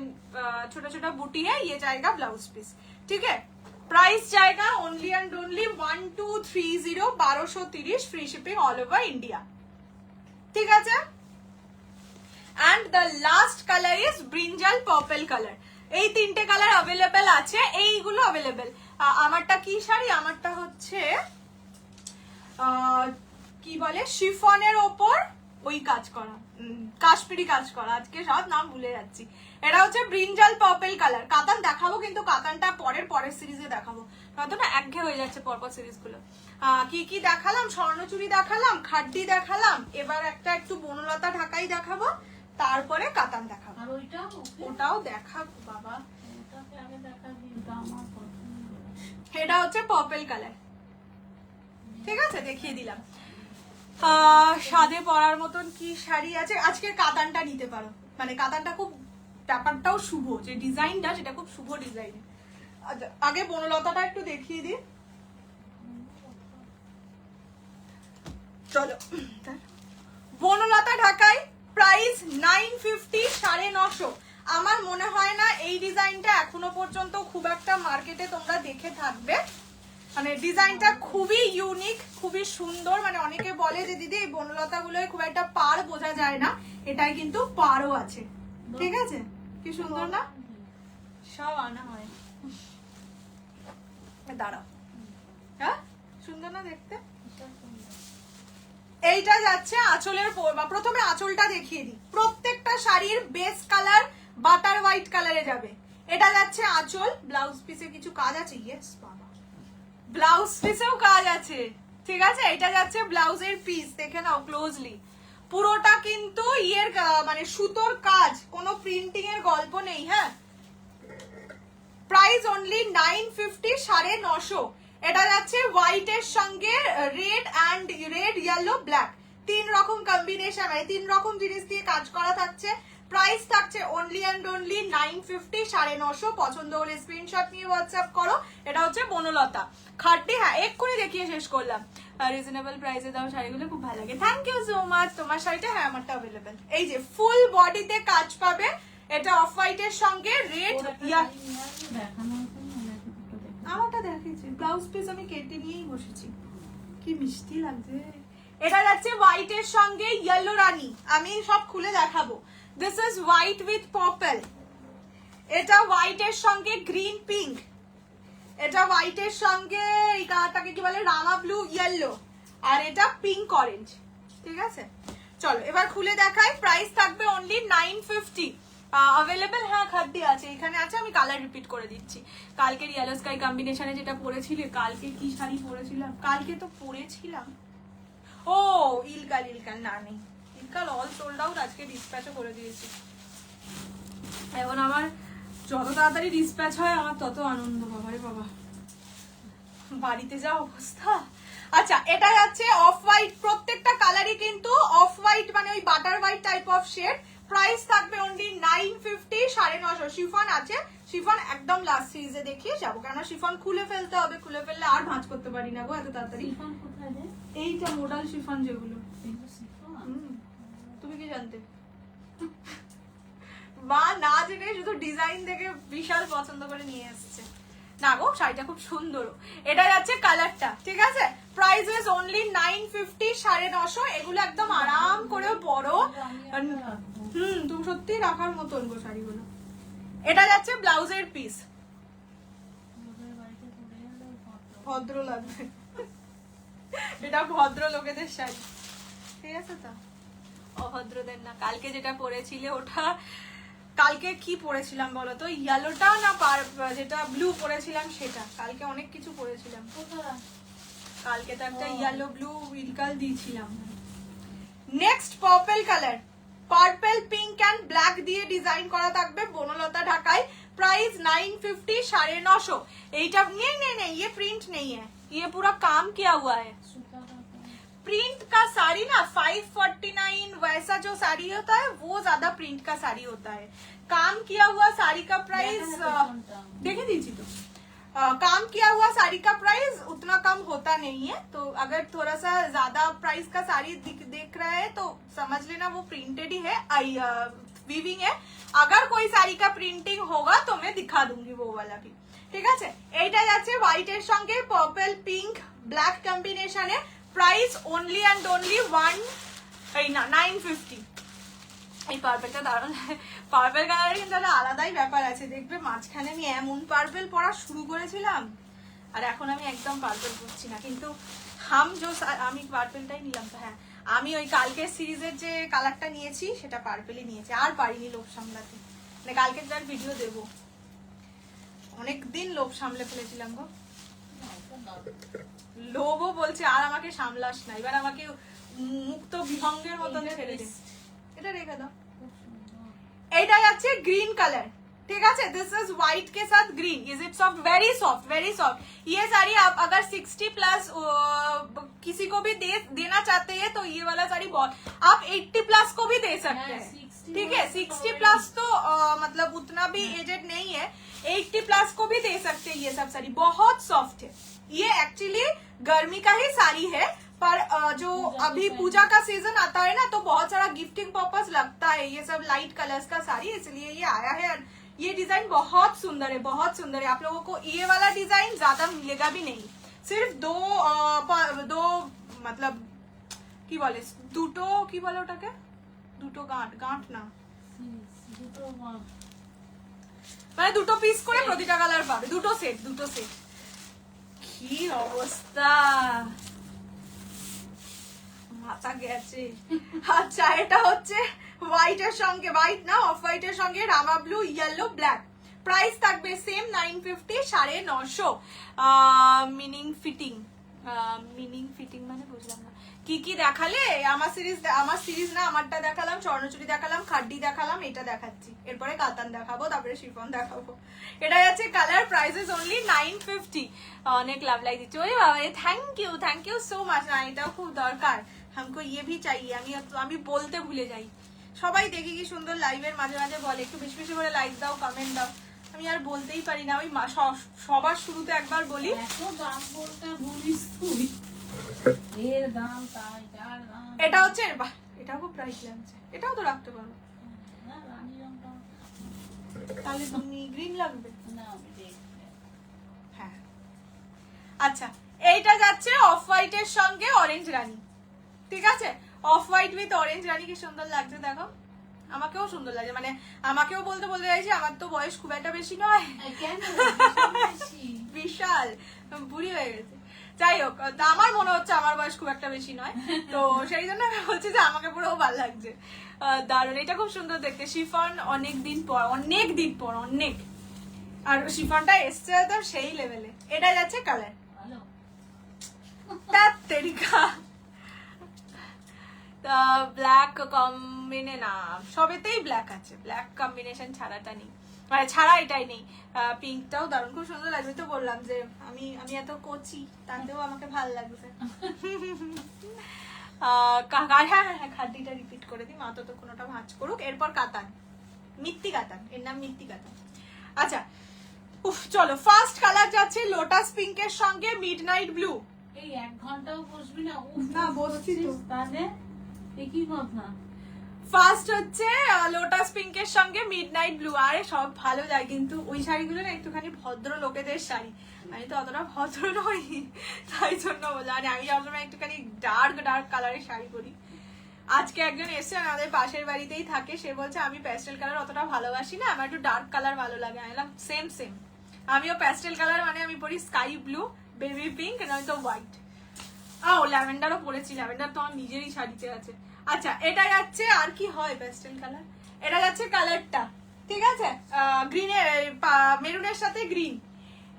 छोटा छोटा बूटी है ये जाएगा ब्लाउज पीस, ठीक है। प्राइस जाएगा only and only 1230, 1230, free shipping all over India, ठीक है। And the last colour is brinjal purple colour. এই 3টে কালার অ্যাভেলেবেল আছে, এইগুলো অ্যাভেলেবেল। আমারটা কি শাড়ি, আমারটা হচ্ছে কি বলে শিফনের ওপর ওই কাজ করা, কাশ্মীরি কাজ করা, আজকে সব নাম ভুলে যাচ্ছি। এটা হচ্ছে ব্রিঞ্জাল পার্পল কালার। কাতান দেখাবো কিন্তু কাতানটা পরের সিরিজে দেখাবো, নয়তো না একঘেয়ে হয়ে যাচ্ছে পরপর সিরিজগুলো। কি কি দেখালাম, স্বর্ণচুরি দেখালাম, খাড্ডি দেখালাম, এবার একটা একটু বনলতা ঢাকাই দেখাবো, তারপরে কাতান দেখাবো। আর ওইটাও ওটাও দেখাবো বাবা, ওটাকে আগে দেখাবি, ওটা আমার পছন্দ। এটা হচ্ছে পার্পল কালার, ঠিক আছে দেখিয়ে দিলাম। সাদে পরার মতন কি শাড়ি আছে, আজকের কাতানটা নিতে পারো, মানে কাতানটা খুব ব্যাপারটাও শুভ, যে ডিজাইনটা সেটা খুব শুভ ডিজাইন। আগে বনলতাটা একটু দেখিয়ে দিই, চলো। বনলতা ঢাকায় প্রাইস 950, 950। আমার মনে হয় না এই ডিজাইনটা এখনো পর্যন্ত খুব একটা মার্কেটে তোমরা দেখে থাকবে, মানে ডিজাইনটা খুবই ইউনিক, খুবই সুন্দর। মানে অনেকে বলে যে দিদি এই বনলতা গুলোয় খুব একটা পার বোঝা যায় না, এটাই কিন্তু পারও আছে, ঠিক আছে। কি সুন্দর না, সব আনা হয়। দাঁড়াও, হ্যাঁ সুন্দর না দেখতে। এইটা যাচ্ছে আঁচলের, প্রথমে আঁচলটা দেখিয়ে দিই। প্রত্যেকটা শাড়ির বেস কালার বাটার হোয়াইট কালারে যাবে। এটা যাচ্ছে আঁচল, ব্লাউজ পিসে কিছু কাজ আছে, ইয়েস বাবা ব্লাউজ পিসেও কাজ আছে, ঠিক আছে। এটা যাচ্ছে ব্লাউজের পিস, দেখে নাও ক্লোজলি, পুরোটা কিন্তু ইয়ের মানে সুতোর কাজ, কোনো প্রিন্টিং এর গল্প নেই। হ্যাঁ, প্রাইস অনলি 950, 950। এটা যাচ্ছে হোয়াইট এর সঙ্গে red and red yellow black, 3 রকম কম্বিনেশন, মানে 3 রকম জিনিস দিয়ে কাজ করা থাকছে। প্রাইস থাকছে অনলি অ্যান্ড অনলি 950, 950। পছন্দ হলে স্ক্রিনশট নিয়ে হোয়াটসঅ্যাপ করো। এটা হচ্ছে বনলতা খাট্টি, হ্যাঁ এক্ষুনি দেখিয়ে শেষ করলাম। রিজনেবল প্রাইসে দাও শাড়িগুলো, খুব ভালো লাগে। Thank you so much. তোমার শাড়িটা, হ্যাঁ আমারটা অ্যাভেলেবেল। এই যে ফুল বডিতে কাজ পাবে, এটা অফ হোয়াইট এর সঙ্গে রেড, দেখানো হতো না, দুটো দেখো। আমারটা দেখিয়েছি, ব্লাউজ পিস আমি কেটে নিয়েই বসেছি, কি মিষ্টি লাগছে। এটা যাচ্ছে হোয়াইট এর সঙ্গে ইয়েলো রানী, আমি সব খুলে দেখাবো। This is white with purple, এটা হোয়াইট এর সঙ্গে গ্রিন পিঙ্ক, এটা হোয়াইট এর সঙ্গে এই কালারটাকে কি বলে রামা ব্লু ইয়েলো, আর এটা পিঙ্ক অরেঞ্জ, ঠিক আছে। চলো এবার খুলে দেখাই। প্রাইস থাকবে অনলি 950। অ্যাভেলেবেল, হ্যাঁ খাদ্যি আছে, এখানে আছে। আমি কালার রিপিট করে দিচ্ছি। কালকের ইয়েলো স্কাই কম্বিনেশনে যেটা পরেছিলে, কালকে কি শাড়ি পরেছিলাম, কালকে তো পরেছিলাম ও ইলকাল, ইলকাল না নেই, ইলকাল অল সোল্ড আউট, আজকে ডিসপ্যাচও করে দিয়েছি। এখন আমার যত তাড়াতাড়ি ডিসপ্যাচ হয় আমার তত আনন্দ, বাবারে বাবা, বাড়িতে যা অবস্থা। আচ্ছা, এটা যাচ্ছে অফ হোয়াইট, প্রত্যেকটা কালারই কিন্তু অফ হোয়াইট, মানে ওই butter white type of shade. Price থাকবে অনলি 950, 950। শিফন আছে, শিফন একদম লাস্ট সিরিজে দেখিয়ে যাবো, কেননা শিফন খুলে ফেলতে হবে, খুলে ফেললে আর ভাঁজ করতে পারি না গো এত তাড়াতাড়ি। শিফন কোথায় রে? এইটা মোডাল শিফন যেগুলো, এগুলো শিফন? তুমি কি জানতে? মা না জেনে শুধু ডিজাইন দেখে বিশাল পছন্দ করে নিয়ে এসেছে। না গো, শাড়িটা খুব সুন্দর। এটা যাচ্ছে কালারটা, ঠিক আছে। Price is only 950, 950। এগুলো একদম আরাম করে পরো, তুমি সত্যি রাখার মতন গো শাড়িগুলো। এটা যাচ্ছে ব্লাউজের পিস, ভদ্র লাগবে, এটা ভদ্র লোকেদের শাড়ি, ঠিক আছে তো, অভদ্রদের না। কালকে যেটা পরেছিলে ওটা, কালকে কি পরেছিলাম বলো তো, ইয়েলোটা না যেটা ব্লু পরেছিলাম সেটা, কালকে অনেক কিছু পরেছিলাম। কালকে তো একটা ইয়েলো ব্লু উইলকাল দিয়েছিলাম। Next purple colour, purple pink and black দিয়ে ডিজাইন করা থাকবে বনলতা ঢাকায়। प्राइस 950, 950। এইটা नहीं ये प्रिंट नहीं है, ये पूरा काम किया हुआ है। प्रिंट का साड़ी ना 549 वैसा जो साड़ी होता है वो ज्यादा प्रिंट का साड़ी होता है। काम किया हुआ साड़ी का प्राइस देखे दीजिए तो काम किया हुआ साड़ी का प्राइस उतना कम होता नहीं है, तो अगर थोड़ा सा ज्यादा प्राइस का साड़ी देख रहा है तो समझ लेना वो प्रिंटेड ही है, वीविंग है। अगर कोई साड़ी का प्रिंटिंग होगा तो मैं दिखा दूंगी वो वाला भी, ঠিক আছে। এইটা যাচ্ছে হোয়াইট এর সঙ্গে পার্পল পিঙ্ক ব্ল্যাক কম্বিনেশনে। Price only and only 950। এই পার্পেলটা দারুণ, পার্পেল কালারের কিন্তু একটা আলাদাই ব্যাপার আছে। দেখবে মাঝখানে আমি এমন পার্পেল পরা শুরু করেছিলাম, আর এখন আমি একদম পার্পেল পরছি না, কিন্তু আমি পার্পেলটাই নিলাম তো। হ্যাঁ, আমি ওই কালকের সিরিজের যে কালারটা নিয়েছি সেটা পার্পেলই নিয়েছি, আর পারিনি লোভ সামলাতে। মানে কালকে তার ভিডিও দেবো, অনেকদিন লোভ সামলে ফেলেছিলাম গো। লোভও বলছে আর আমাকে সামলাস না, এবার আমাকে মুক্ত বিহঙ্গের মতন ছেড়ে দে। এটা রেখে দাও। এইটা যাচ্ছে গ্रीन कलर, ठीक है। दिस इज व्हाइट के साथ green. Is it soft? Very soft, very soft. ये साड़ी आप अगर 60 प्लस किसी को भी देना चाहते हैं तो ये वाला साड़ी बहुत, आप 80 प्लस को भी दे सकते हैं, ठीक है। 60 प्लस तो मतलब उतना भी एजेड नहीं है, 80 प्लस को भी दे सकते हैं। ये सब साड़ी बहुत सॉफ्ट है। ये एक्चुअली गर्मी का ही साड़ी है, पर जो अभी पूजा का सीजन आता है ना, तो बहुत सारा गिफ्टिंग पर्पस लगता है ये सब लाइट कलर्स का साड़ी, इसलिए ये आया है। ये डिजाइन बहुत सुंदर है, बहुत सुंदर है। आप लोगों को ये वाला डिजाइन ज्यादा मिलेगा भी नहीं, सिर्फ दो मतलब কি বলে, দুটো কি বলে ওটাকে, দুটো গাঁট না, মানে দুটো পিস করে প্রতিটা কালার পাবে, দুটো সেট। কি অবস্থা, মাথা গেছে। আচ্ছা, এটা হচ্ছে হোয়াইটের সঙ্গে, হোয়াইট না অফ হোয়াইটের সঙ্গে রামা ব্লু, ইয়েলো, ব্ল্যাক। প্রাইস থাকবে সেম 950, 950। মিনিং ফিটিং মানে বুঝলাম না। কি কি দেখালে? আমার সিরিজ না, আমারটা দেখালাম, স্বর্ণচুরি দেখালাম, খাড্ডি দেখালাম, এটা দেখাচ্ছি, এরপরে কাতান দেখাবো, তারপরে শিফন দেখাবো। এটা যাচ্ছে কালার, প্রাইসেস অনলি 950। অনেক লাভ লাগ দিচ্ছে। ওই বাবা, থ্যাংক ইউ সো মাচ। না, এটাও খুব দরকার, हमको ये भी चाहिए। আমি বলতে ভুলে যাই। সবাই দেখি কি সুন্দর লাইভের মাঝে মাঝে বলে একটু বেশি বেশি করে লাইক দাও, কমেন্ট দাও, আমি আর বলতেই পারি না। ওই সবার শুরুতে একবার বলি, এত দাম বলতে বলিস তুই, এর দাম তাই, যার দাম। এটা হচ্ছে, বাহ, এটাও খুব প্রাইস লাগছে, এটাও তো রাখতে পারো। না, রানী রংটা তাহলে তুমি গ্রিন লাগবে। না, আমি দেখতে। হ্যাঁ, আচ্ছা, এইটা যাচ্ছে অফ হোয়াইটের সঙ্গে অরেঞ্জ রানী, ঠিক আছে। অফ হোয়াইট উইথ অরেঞ্জ রানী, কি সুন্দর লাগছে দেখো। আমাকেও সুন্দর লাগছে, মানে আমাকেও বলতে চাইছি, আমার তো বয়স খুব একটা বেশি নয়, কেন বিশাল বুড়ি হয়ে গেছে। যাই হোক, আমার মনে হচ্ছে আমার বয়স খুব একটা বেশি নয়, তো সেই জন্য আমি বলছি যে আমাকে পুরো ভালো লাগছে, দারুণ। এটা খুব সুন্দর দেখতে, শিফন অনেক দিন পর, আর শিফনটা এসছে তো সেই লেভেলে। এটা যাচ্ছে কালার, ভালো ব্ল্যাক কম্বিনে না, সবেতেই ব্ল্যাক আছে, ব্ল্যাক কম্বিনেশন ছাড়াটা নেই, মানে ছাড়া এটাই নেই। পিঙ্কটাও দারুণ, খুব সুন্দর লাগবে। তো বললাম যে আমি এত কচি, তাতেও আমাকে ভালো লাগছে। হ্যাঁ, খাদ্যটা রিপিট করে দিই, মা তো কোনোটা ভাঁজ করুক। এরপর কাতান, মিত্তি কাতান, এর নাম মিত্তি কাতান। আচ্ছা, উফ, চলো, ফার্স্ট কালার যাচ্ছে লোটাস পিঙ্কের সঙ্গে মিডনাইট ব্লু। এই 1 ঘন্টাও বসবি না? না, বসছি তো। তাহলে একই কথা। ফার্স্ট হচ্ছে লোটাস পিঙ্কের সঙ্গে মিডনাইট ব্লু। আরে সব ভালো যায়, কিন্তু ওই শাড়িগুলো না একটুখানি ভদ্র লোকেদের শাড়ি, আমি তো অতটা ভদ্র নই, তাই জন্য বললাম। আমি সবসময় একটুখানি ডার্ক কালারের শাড়ি পরি। আজকে একজন এসছে, আমাদের পাশের বাড়িতেই থাকে, সে বলছে আমি প্যাস্টেল কালার অতটা ভালোবাসি না, আমার একটু ডার্ক কালার ভালো লাগে। আমি বললাম সেম, আমিও প্যাস্টেল কালার মানে আমি পরি স্কাই ব্লু, বেবি পিঙ্ক, নয়তো হোয়াইট। ও ল্যাভেন্ডারও পরেছি, ল্যাভেন্ডার তো আমার নিজেরই শাড়িতে আছে। আচ্ছা, এটা যাচ্ছে, আর কি হয় প্যাস্টেল কালার, এটা যাচ্ছে কালারটা, ঠিক আছে, গ্রিনের, মেরুনের সাথে গ্রিন।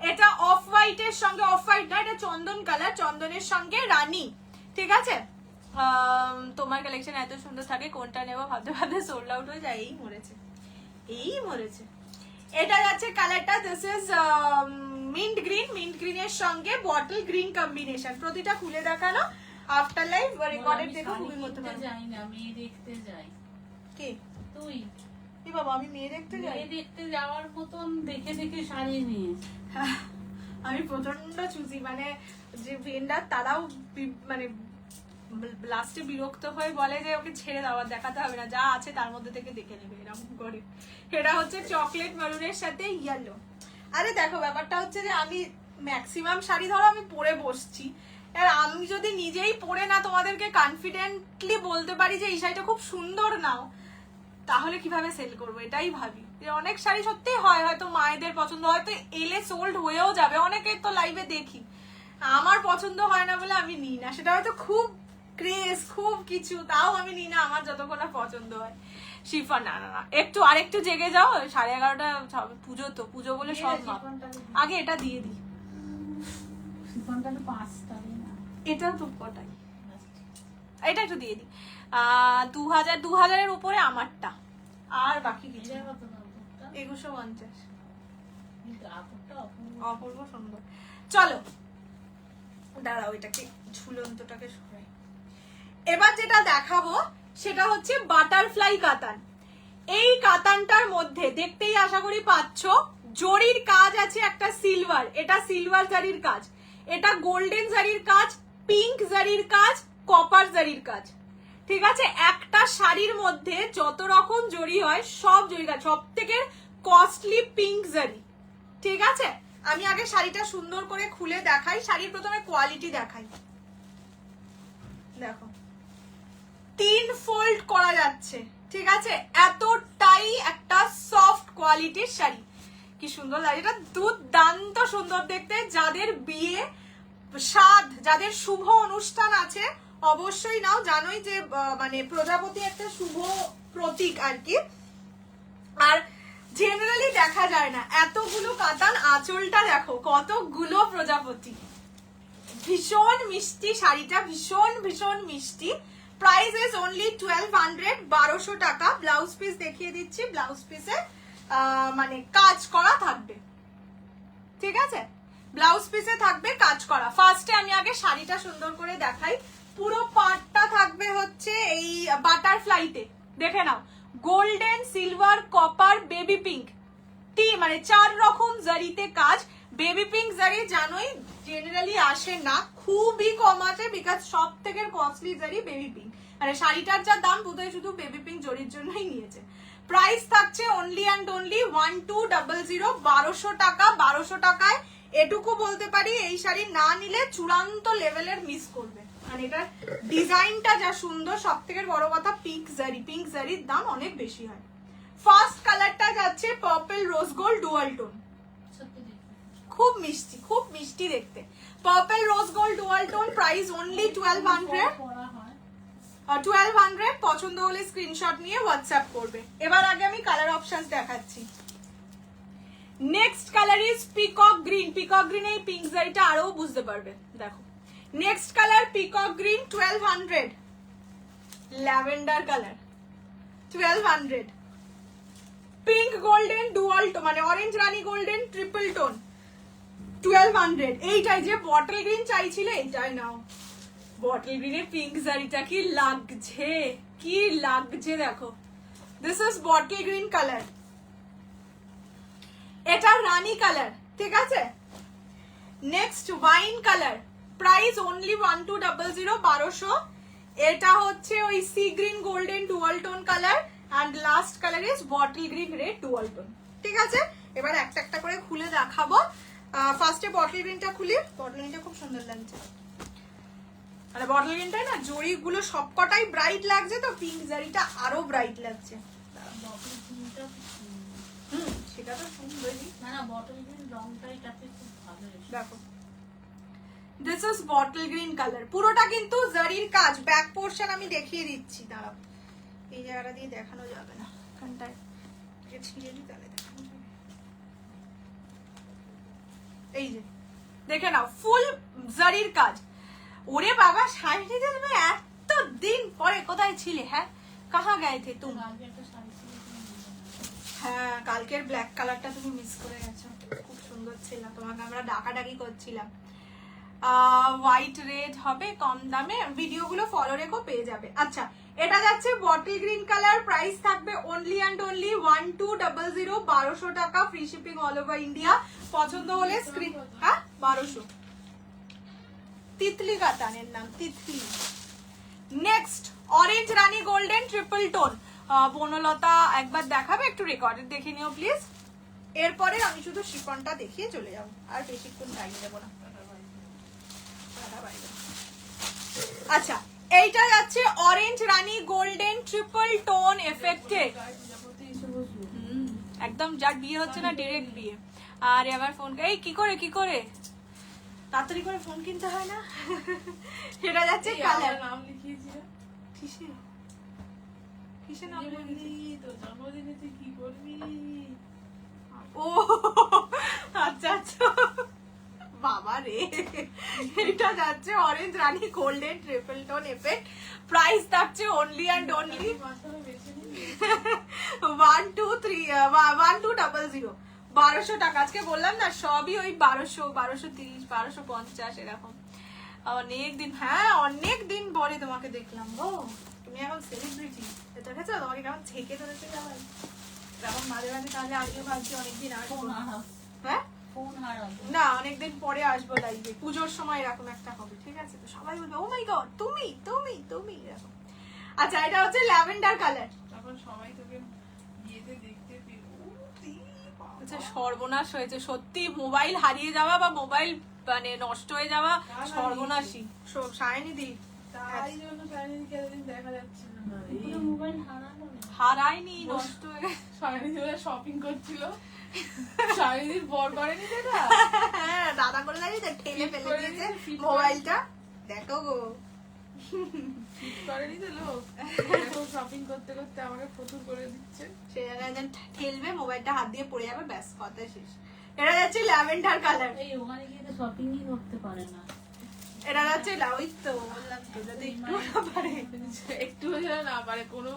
এটা অফ হোয়াইটের সঙ্গে, অফ হোয়াইট না, এটা চন্দন কালার, চন্দনের সঙ্গে রানী, ঠিক আছে। তোমার কালেকশন এত সুন্দর থাকে, কোনটা নেবো ভাবতে ভাবতে সোল্ড আউট হয়ে যায়, এই মরেছে। এটা যাচ্ছে কালারটা, দিস ইজ মিন্ট গ্রিনের সঙ্গে বটল গ্রিন কম্বিনেশন। প্রতিটা খুলে দেখানো, আফটার লাইফ রেকর্ডেড দেখো, খুবই মতো যাই না, মেয়ে দেখতে যাই। কে তুই? কি বাবা, আমি মেয়ে দেখতে যাই? মেয়ে দেখতে যাওয়ার মতন দেখে দেখে শাড়ি নিয়ে। আমি প্রচন্ড চুজি, মানে যে ভেন্ডার তারাও মানে লাস্টে বিরক্ত হয়ে বলে যে ওকে ছেড়ে দেওয়া, দেখাতে হবে না, যা আছে তার মধ্যে থেকে দেখে নেবে, এরকম করে। এটা হচ্ছে চকলেট মেরুনের সাথে ইয়েলো। আরে দেখো, ব্যাপারটা হচ্ছে যে আমি ম্যাক্সিমাম শাড়ি ধরো আমি পরে বসছি, আর আমি যদি নিজেই পরে না তোমাদেরকে কনফিডেন্টলি বলতে পারি যে এই শাড়িটা খুব সুন্দর নাও, তাহলে কিভাবে সেল করবো এটাই ভাবি। যে অনেক শাড়ি সত্যি হয় হয়তো মায়েদের পছন্দ, হয়তো এলে সোল্ড হয়েও যাবে, অনেকের তো লাইভে দেখি, আমার পছন্দ হয় না বলে আমি নিই না, সেটা হয়তো খুব ক্রেজ খুব কিছু, তাও আমি নিই না, আমার যতক্ষণ না পছন্দ হয়। শিফন না না না, একটু আরেকটু জেগে যাও, 11:30 পুজো, তো পুজো বলে সব মাপ। আগে এটা দিয়ে দিই, শিফনটা তো 5টা না, এটা তো কটাই, এটা একটু দিয়ে দিই। 2000 উপরে আমারটা, আর বাকি কিছু এটা কত দামটা? 2150। কিন্তু আপরটা অপূর্ব সুন্দর। চলো দাঁড়াও, এটাকে ঝুলন্তটাকে সরাই। এবার যেটা দেখাবো সেটা হচ্ছে বাটারফ্লাই কাতান। এই কাতানটার মধ্যে দেখতেই আশা করি পাচ্ছ জরির কাজ আছে, একটা সিলভার, এটা সিলভার জারির কাজ, এটা গোল্ডেন জারির কাজ, পিঙ্ক জারির কাজ, কপার জারির কাজ। ঠিক আছে, একটা শাড়ির মধ্যে যত রকম জরি হয় সব জরি কাজ, সব থেকে কস্টলি পিঙ্ক জারি। ঠিক আছে, আমি আগে শাড়িটা সুন্দর করে খুলে দেখাই, শাড়ির প্রথমে কোয়ালিটি দেখাই। দেখো 3 ফোল্ড করা যাচ্ছে, ঠিক আছে, এতটাই একটা সফট কোয়ালিটির শাড়ি। কি সুন্দর লাগে, এটা দুর্দান্ত সুন্দর দেখতে। যাদের বিয়ে সাধ, যাদের শুভ অনুষ্ঠান আছে অবশ্যই নাও, জানোই যে মানে প্রজাপতি একটা শুভ প্রতীক আর কি, আর জেনারেলি দেখা যায় না এতগুলো কাতান। আঁচলটা দেখো কতগুলো প্রজাপতি, ভীষণ মিষ্টি শাড়িটা, ভীষণ ভীষণ মিষ্টি। প্রাইস ইজ অনলি 1200, 1200 টাকা। ব্লাউজ পিস দেখিয়ে দিচ্ছি, ব্লাউজ পিসে মানে কাজ করা থাকবে, ঠিক আছে, ব্লাউজ পিসে থাকবে কাজ করা। ফার্স্টে আমি আগে শাড়িটা সুন্দর করে দেখাই। পুরো পার্টটা থাকবে হচ্ছে এই বাটারফ্লাইতে, দেখে নাও, golden, silver, copper, baby pink, মানে 4 রকম জারিতে কাজ। বেবি পিঙ্ক জারি জানোই জেনারেলি আসে না, খুবই কম আসে, বিকজ সব থেকে কস্টলি জারি বেবি পিঙ্ক। মানে শাড়িটার যা দাম বোধহয় শুধু বেবি পিঙ্ক জরির জন্যই নিয়েছে। প্রাইস থাকছে অনলি অ্যান্ড অনলি 1200, 1200 টাকা। 1200 টাকায় এটুকু বলতে পারি, এই শাড়ি না নিলে চূড়ান্ত লেভেলের মিস করবে। মানে এটার ডিজাইনটা যা সুন্দর, সব থেকে বড় কথা পিঙ্ক জারি, পিঙ্ক জারির দাম অনেক বেশি হয়। ফার্স্ট কালারটা যাচ্ছে purple rose gold dual tone, খুব মিষ্টি, খুব মিষ্টি দেখতে। Purple rose gold dual tone, price only 1200। 1200, পছন্দ হলে স্ক্রিনশট নিয়ে হোয়াটসঅ্যাপ করবে। এবার আগে আমি কালার অপশনস দেখাচ্ছি। Next colour is peacock green. Peacock green, এই পিঙ্ক জারিটা আরো বুঝতে পারবে, দেখো। Next colour peacock green 1200। Lavender colour 1200। Pink golden dual tone, মানে অরেঞ্জ রানী গোল্ডেন ট্রিপল টোন 1200। এইটাই যে বটল গ্রিন চাইছিলে, এইটাই নাও। বটল গ্রিনের পিঙ্ক জারিটা কি লাগছে, কি লাগছে দেখো। This is bottle green colour, এটা রানী কালার, ঠিক আছে। Next wine colour, price only 1200, 1200। এটা হচ্ছে ওই sea green golden dual tone colour, and last colour is bottle green red dual tone, ঠিক আছে। এবার একটা একটা করে খুলে দেখাবো। ফার্স্টে বটল গ্রিনটা খুলি। বটল গ্রিনটা খুব সুন্দর লাগছে, মানে বটল গ্রিনটাই না জরিগুলো সবকটাই ব্রাইট লাগছে, তো পিঙ্ক জারিটা আরো ব্রাইট লাগছে। সেটা তো সুন্দরই, না বটল গ্রিন রংটাই তাতে খুব ভালো এসেছে। দেখো this is bottle green colour, পুরোটা কিন্তু জারির কাজ। ব্যাক পোরশন আমি দেখিয়ে দিচ্ছি, দাঁড়াও, এই জায়গাটা দিয়ে দেখানো যাবে না, কারণটায় ছিঁড়ে দিই তাহলে দেখানো যাবে। এই যে দেখে নাও, ফুল জারির কাজ। ওরে বাবা, শাড়ি নিতে তুমি এত দিন পরে কোথায় ছিলে? হ্যাঁ, কাহা গায়ে তুমি? আগে একটা শাড়ি ছিল, তুমি নিলে না। হ্যাঁ, কালকের ব্ল্যাক কালারটা তুমি মিস করে গেছো, খুব সুন্দর ছিল, তোমাকে আমরা ডাকাডাকি করছিলাম। হোয়াইট রেড হবে কম দামে, ভিডিওগুলো ফলো রেখো, পেয়ে যাবে। আচ্ছা, এটা যাচ্ছে বটল গ্রিন কালার, প্রাইস থাকবে অনলি অ্যান্ড অনলি 1200, 1200 টাকা, free shipping all over India. পছন্দ হলে স্ক্রিন, হ্যাঁ 1200। তিতলি কাতানের নাম, তিতলি। নেক্সট অরেঞ্জ রানী গোল্ডেন ট্রিপল টোন। বনলতা একবার দেখাবে, একটু রেকর্ডেড দেখে নিও প্লিজ। এরপরে আমি শুধু শিফনটা দেখিয়ে চলে যাবো, আর বেশিক্ষণ টাইম দেবো না। আচ্ছা, এইটা যাচ্ছে অরেঞ্জ রানী গোল্ডেন ট্রিপল টোন এফেক্টে, গায়ে পূজা করতে এসে বসলো। একদম যার বিয়ে হচ্ছে না ডিরেক্ট বিয়ে। আর আবার ফোন এই কি করে তাড়াতাড়ি করে ফোন কিনতে হয় না। এটা যাচ্ছে এই কালার, আমার নাম লিখিয়েছিল। কিসে নাম নিজে লিখেছি? বললি, তোর জন্মদিনে তুই কি করবি? ও আচ্ছা আচ্ছা, বাবা রে। এটা যাচ্ছে অরেঞ্জ রানী golden triple tone effect, price থাকছে অনলি অ্যান্ড অনলি মাথাটা বেছে নিবি? 1200 টাকা। আজকে বললাম না সবই ওই 1200, 1230, 1250 এরকম। অনেক দিন, হ্যাঁ অনেক দিন পরে তোমাকে দেখলাম গো। তুমি এখন সেলিব্রিটি, দেখেছো তোমাকে কেমন ছেকে ধরেছে কেমন এরকম মাঝে মাঝে। তাহলে আমিও ভাবছি অনেকদিন আসবো। ফোন হারাও, হ্যাঁ ফোন হারাও। না, অনেকদিন পরে আসবো লাইভে, পুজোর সময় এরকম একটা হবে, ঠিক আছে? তো সবাই বলবে ও মাই গড তুমি তুমি তুমি এরকম। আচ্ছা এটা হচ্ছে ল্যাভেন্ডার কালার। তখন সবাই তোকে বিয়েতে দেখতে পেল। আচ্ছা সর্বনাশ হয়েছে সত্যি, মোবাইল হারিয়ে যাওয়া বা মোবাইল মানে নষ্ট হয়ে যাওয়া সর্বনাশই। সায়নি দি তাই জন্য সায়নীকে এতদিন দেখা যাচ্ছিল না। পুরো মোবাইল হারালো না। হারায়নি, নষ্ট হয়ে গেছে। সায়নী ওরা শপিং করছিল, সায়নীর বর করেনি যেটা, হ্যাঁ দাদা করে জানিস ঠেলে ফেলে করে দিয়েছে দিয়েছে, fit করে মোবাইলটা। দেখো গো ঠিক করেনি তো লোক। এখন শপিং করতে করতে আমাকে ফতুর করে দিচ্ছে। সে জায়গায় ঠেলবে, মোবাইলটা হাত দিয়ে পড়ে যাবে, ব্যাস কথা শেষ। এটা যাচ্ছে ল্যাভেন্ডার কালার। এই ওখানে গিয়ে তো শপিংই করতে পারে না। এটা যাচ্ছে ওই তো বললাম তো, যদি একটু না পারে, একটু যেন না পারে কোনো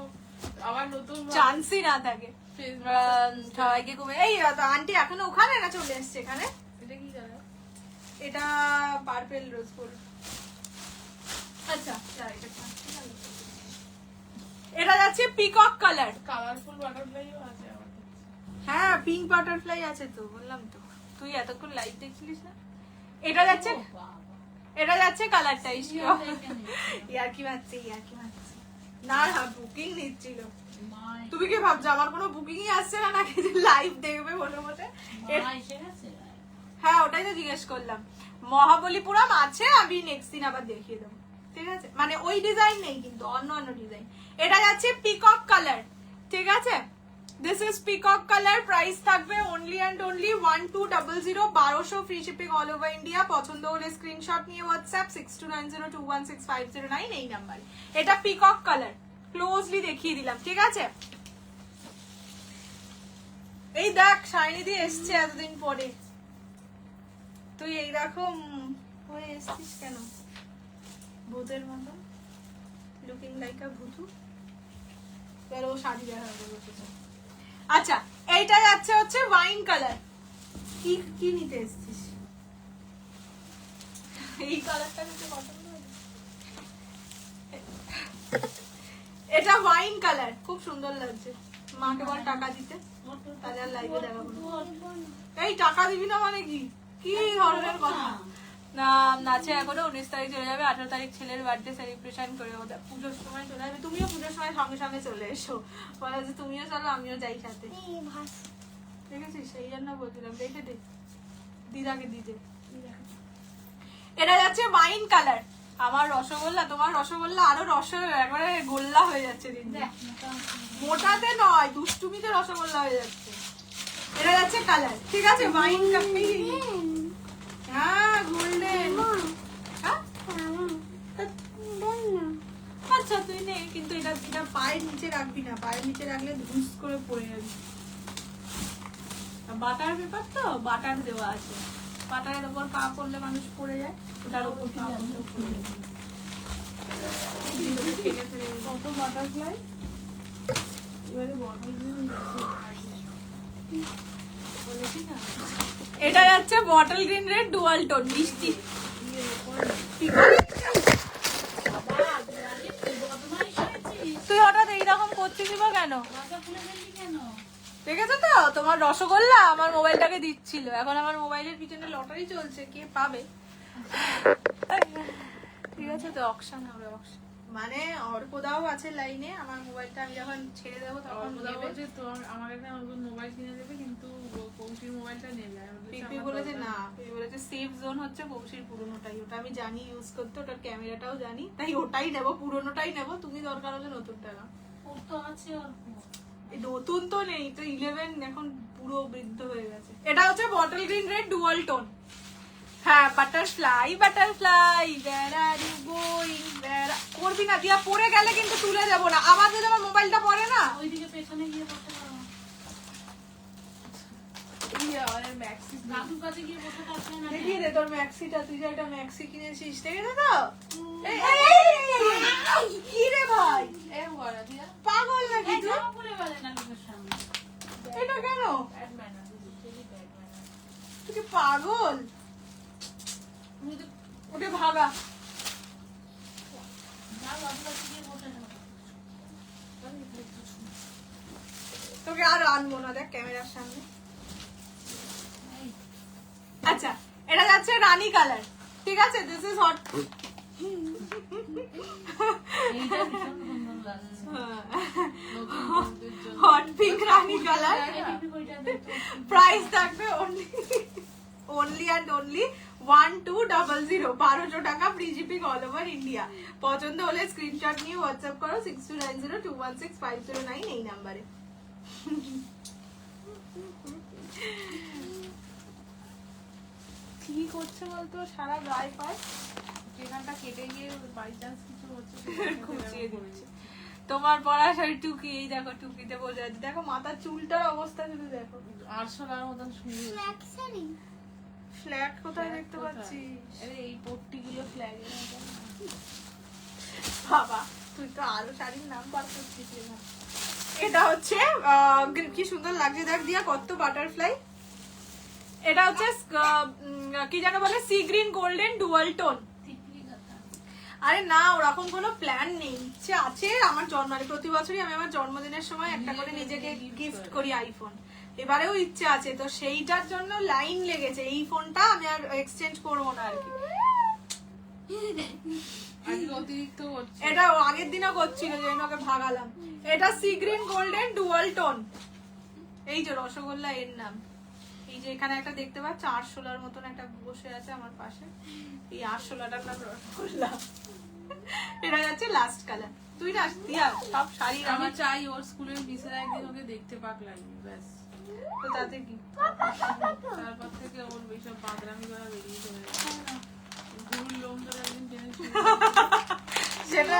আবার নতুন চান্সই না থাকে। Facebook সবাইকে কমে এই আন্টি এখনো ওখানে না চলে এসছে এখানে। এটা কি জানো? এটা পার্পল রোজ ফুল। আচ্ছা যা, এটা থাক, ঠিক আছে। এটা যাচ্ছে পিকক কালার। কালারফুল বাটারফ্লাইও আছে আমার কাছে। হ্যাঁ পিঙ্ক বাটারফ্লাই আছে তো, বললাম তো। তুই এতক্ষণ লাইভ দেখছিলিস না? এটা যাচ্ছে, ও বাবা। এটা যাচ্ছে কালারটা ইস্কিও। এখানে। ইয়ার কি মারছি না না, বুকিং নিচ্ছিল। মা তুমি কি ভাবছো আমার কোনো বুকিংই আসছে না নাকি লাইভ দেখবে বসে বসে? মা এসে গেছে। হ্যাঁ ওটাই তো জিজ্ঞেস করলাম। মহাবলীপুরম আছে, আমি নেক্সট দিন আবার দেখিয়ে দেবো, ঠিক আছে? মানে ওই ডিজাইন নেই কিন্তু অন্য অন্য ডিজাইন। এটা যাচ্ছে পিকক কালার, ঠিক আছে? This is peacock colour, price থাকবে only and only 1200, 1200 free shipping all over India. পছন্দ হলে স্ক্রিনশট নিয়ে হোয়াটসঅ্যাপ 6290216509 এই নাম্বারে। এটা পিকক কালার, ক্লোজলি দেখিয়ে দিলাম, ঠিক আছে? এই দেখ শাইনি দিয়ে এসছে এতদিন পরে। তুই এইরকম হয়ে এসছিস কেন ভূতের মতন, লুকিং লাইক আ ভূতু? এবার ও শাড়ি দেখা বসেছে। আচ্ছা এইটা যাচ্ছে হচ্ছে ওয়াইন কালার। কি কি নিতে এসছিস? এই কালারটা নিতে পছন্দ হলো? এটা ওয়াইন কালার, খুব সুন্দর লাগছে। মাকে বল টাকা দিতে, তাহলে আর লাইভে দেখাবো না। এই টাকা দিবি না মানে কি কি ধরনের কথা? না নাচে এখনো 19 তারিখ চলে যাবে, 18 তারিখ ছেলের বার্থডে সেলিব্রেশন করে ওদের পুজোর সময় চলে যাবে। তুমিও পুজোর সময় সঙ্গে সঙ্গে চলে এসো, বলে যে তুমিও চলো আমিও যাই সাথে। দেখেছিস, সেই জন্য বলছিলাম দেখে দে, দিদাকে দিতে। এটা যাচ্ছে ওয়াইন কালার। আমার রসগোল্লা, তোমার রসগোল্লা আরো একবারে গোল্লা হয়ে যাচ্ছে দিন দিন। মোটাতে নয়, দুষ্টুমিতে রসগোল্লা হয়ে যাচ্ছে। এটা যাচ্ছে কালার, ঠিক আছে? ওয়াইন কালার, হ্যাঁ গোল্ডেন। আচ্ছা তুই নে, কিন্তু এটা এটা পায়ের নিচে রাখবি না, পায়ের নিচে রাখলে ধুস করে পড়ে যাবি। বাটার পেপার তো, বাটার দেওয়া আছে, বাটারের উপর পা পড়লে মানুষ পড়ে যায়, ওটার উপর পা পড়লে পড়ে যায়। কত বাটারফ্লাই এবারে বটল বলেছি না? এটা যাচ্ছে bottle green red dual tone মিষ্টি। তুই হঠাৎ এইরকম করছিস বা কেন? দেখেছো তো তোমার রসগোল্লা আমার মোবাইলটাকে দিচ্ছিল, এখন আমার মোবাইলের পিছনে লটারি চলছে, কে পাবে। ঠিক আছে তো, অকশন হবে, অকশন মানে অর্পদাও আছে লাইনে। আমার মোবাইলটা আমি যখন ছেড়ে দেবো তখন বলছে তো আমার একটা নতুন মোবাইল কিনে দেবে, কিন্তু কৌশির মোবাইলটা নেবে আর বলছে পিপি আমার বলেছে দরকার না, পিপি বলেছে সেফ জোন হচ্ছে কৌশির পুরোনোটাই, ওটা আমি জানি ইউজ করতে, ওটার ক্যামেরাটাও জানি, তাই ওটাই নেবো, পুরোনোটাই নেবো, তুমি দরকার হলে নতুনটা নাও। ওর তো আছে অল্প। এই নতুন তো নেই তো, 11 এখন পুরো বৃদ্ধ হয়ে গেছে। এটা হচ্ছে bottle green red dual tone. হ্যাঁ, butterfly butterfly where are you going, করবি না দিয়া, পড়ে গেলে কিন্তু তুলে যাবো না, আবার যদি আমার মোবাইলটা পড়ে না। ওইদিকে পেছনে গিয়ে বসতে পারো। এই আমাদের ম্যাক্সিস দাদুর কাছে গিয়ে বসে থাকবে না। দেখি রে তোর ম্যাক্সিটা, তুই যে একটা ম্যাক্সি কিনেছিস, দেখেছো তো? কি রে ভাই, এ বড় দিয়া পাগল নাকি এই তুই? জামা পরে বেড়ে না লোকের সামনে। এটা কেন? ব্যাটম্যান আছে, সেই ব্যাটম্যান। তুই কি পাগল? তুমি তো ওটা ভাগা। যাও দাদুর কাছে গিয়ে বসে থাকো। তোকে আর আনবো না, দেখ ক্যামেরার সামনে। এই, আচ্ছা, এটা যাচ্ছে রানী কালার, ঠিক আছে? This is hot. এইটা ভীষণ সুন্দর লাগছে। নতুন বন্ধুদের জন্য হট পিঙ্ক রানী কালার। এই পিপি বইটা দেখো। প্রাইস থাকবে only and only 1200, 1200 টাকা, free shipping all over India. পছন্দ হলে স্ক্রিনশট নিয়ে হোয়াটসঅ্যাপ করো 6290216509 এই নাম্বারে। কি করছে বলতো, সারা গায়ে পায় যেখানটা কেটে গিয়ে বাই চান্স কিছু হচ্ছে খুঁচিয়ে দিচ্ছে। তোমার পড়া শাড়ি টুকি, এই দেখো টুকিতে বোঝা যাচ্ছে, দেখো মাথার চুলটার অবস্থা শুধু দেখো। আরশোলার মতন শুয়ে ফ্ল্যাট কোথায় দেখতে পাচ্ছি? আরে এই পট্টিগুলো ফ্ল্যাগের মতন। বাবা, তুই তো আরো শাড়ির নাম বার করছিস না। এটা হচ্ছে কি সুন্দর লাগছে, দেখ দিয়া কত বাটারফ্লাই। এটা হচ্ছে কি যেন বলে, C green golden dual tone. টিকলি কথা। আরে না, ওরকম কোনো প্ল্যান নেই, ইচ্ছে আছে আমার জন্মদিনে, প্রতি বছরই আমি আমার জন্মদিনের সময় একটা করে নিজেকে গিফট করি আইফোন। এবারেও ইচ্ছে আছে, তো সেইটার জন্য লাইন লেগেছে। এই ফোনটা আমি আর এক্সচেঞ্জ করবো না আর কি। আজকে অতিরিক্ত করছে। এটা ও আগের দিনও করছিল, যে ওকে ভাগালাম। এটা C green golden dual tone. এই যে রসগোল্লা এর নাম। এই যে এখানে একটা দেখতে পাচ্ছ আরশোলার মতন একটা বসে আছে আমার পাশে, এই আরশোলাটার নাম রসগোল্লা। এটা যাচ্ছে লাস্ট কালার। তুই না দিয়া সব শাড়ি আমি আমার, চাই ওর স্কুলের মিসের একদিন ওকে দেখতে পাক লাগবে, ব্যাস। তো তাতে কি? তারপর থেকে ওর এইসব বাদরামি করা বেরিয়ে চলে যাবে। গরুর লোম ধরে একদিন টেনে ছুঁড়ে সেটা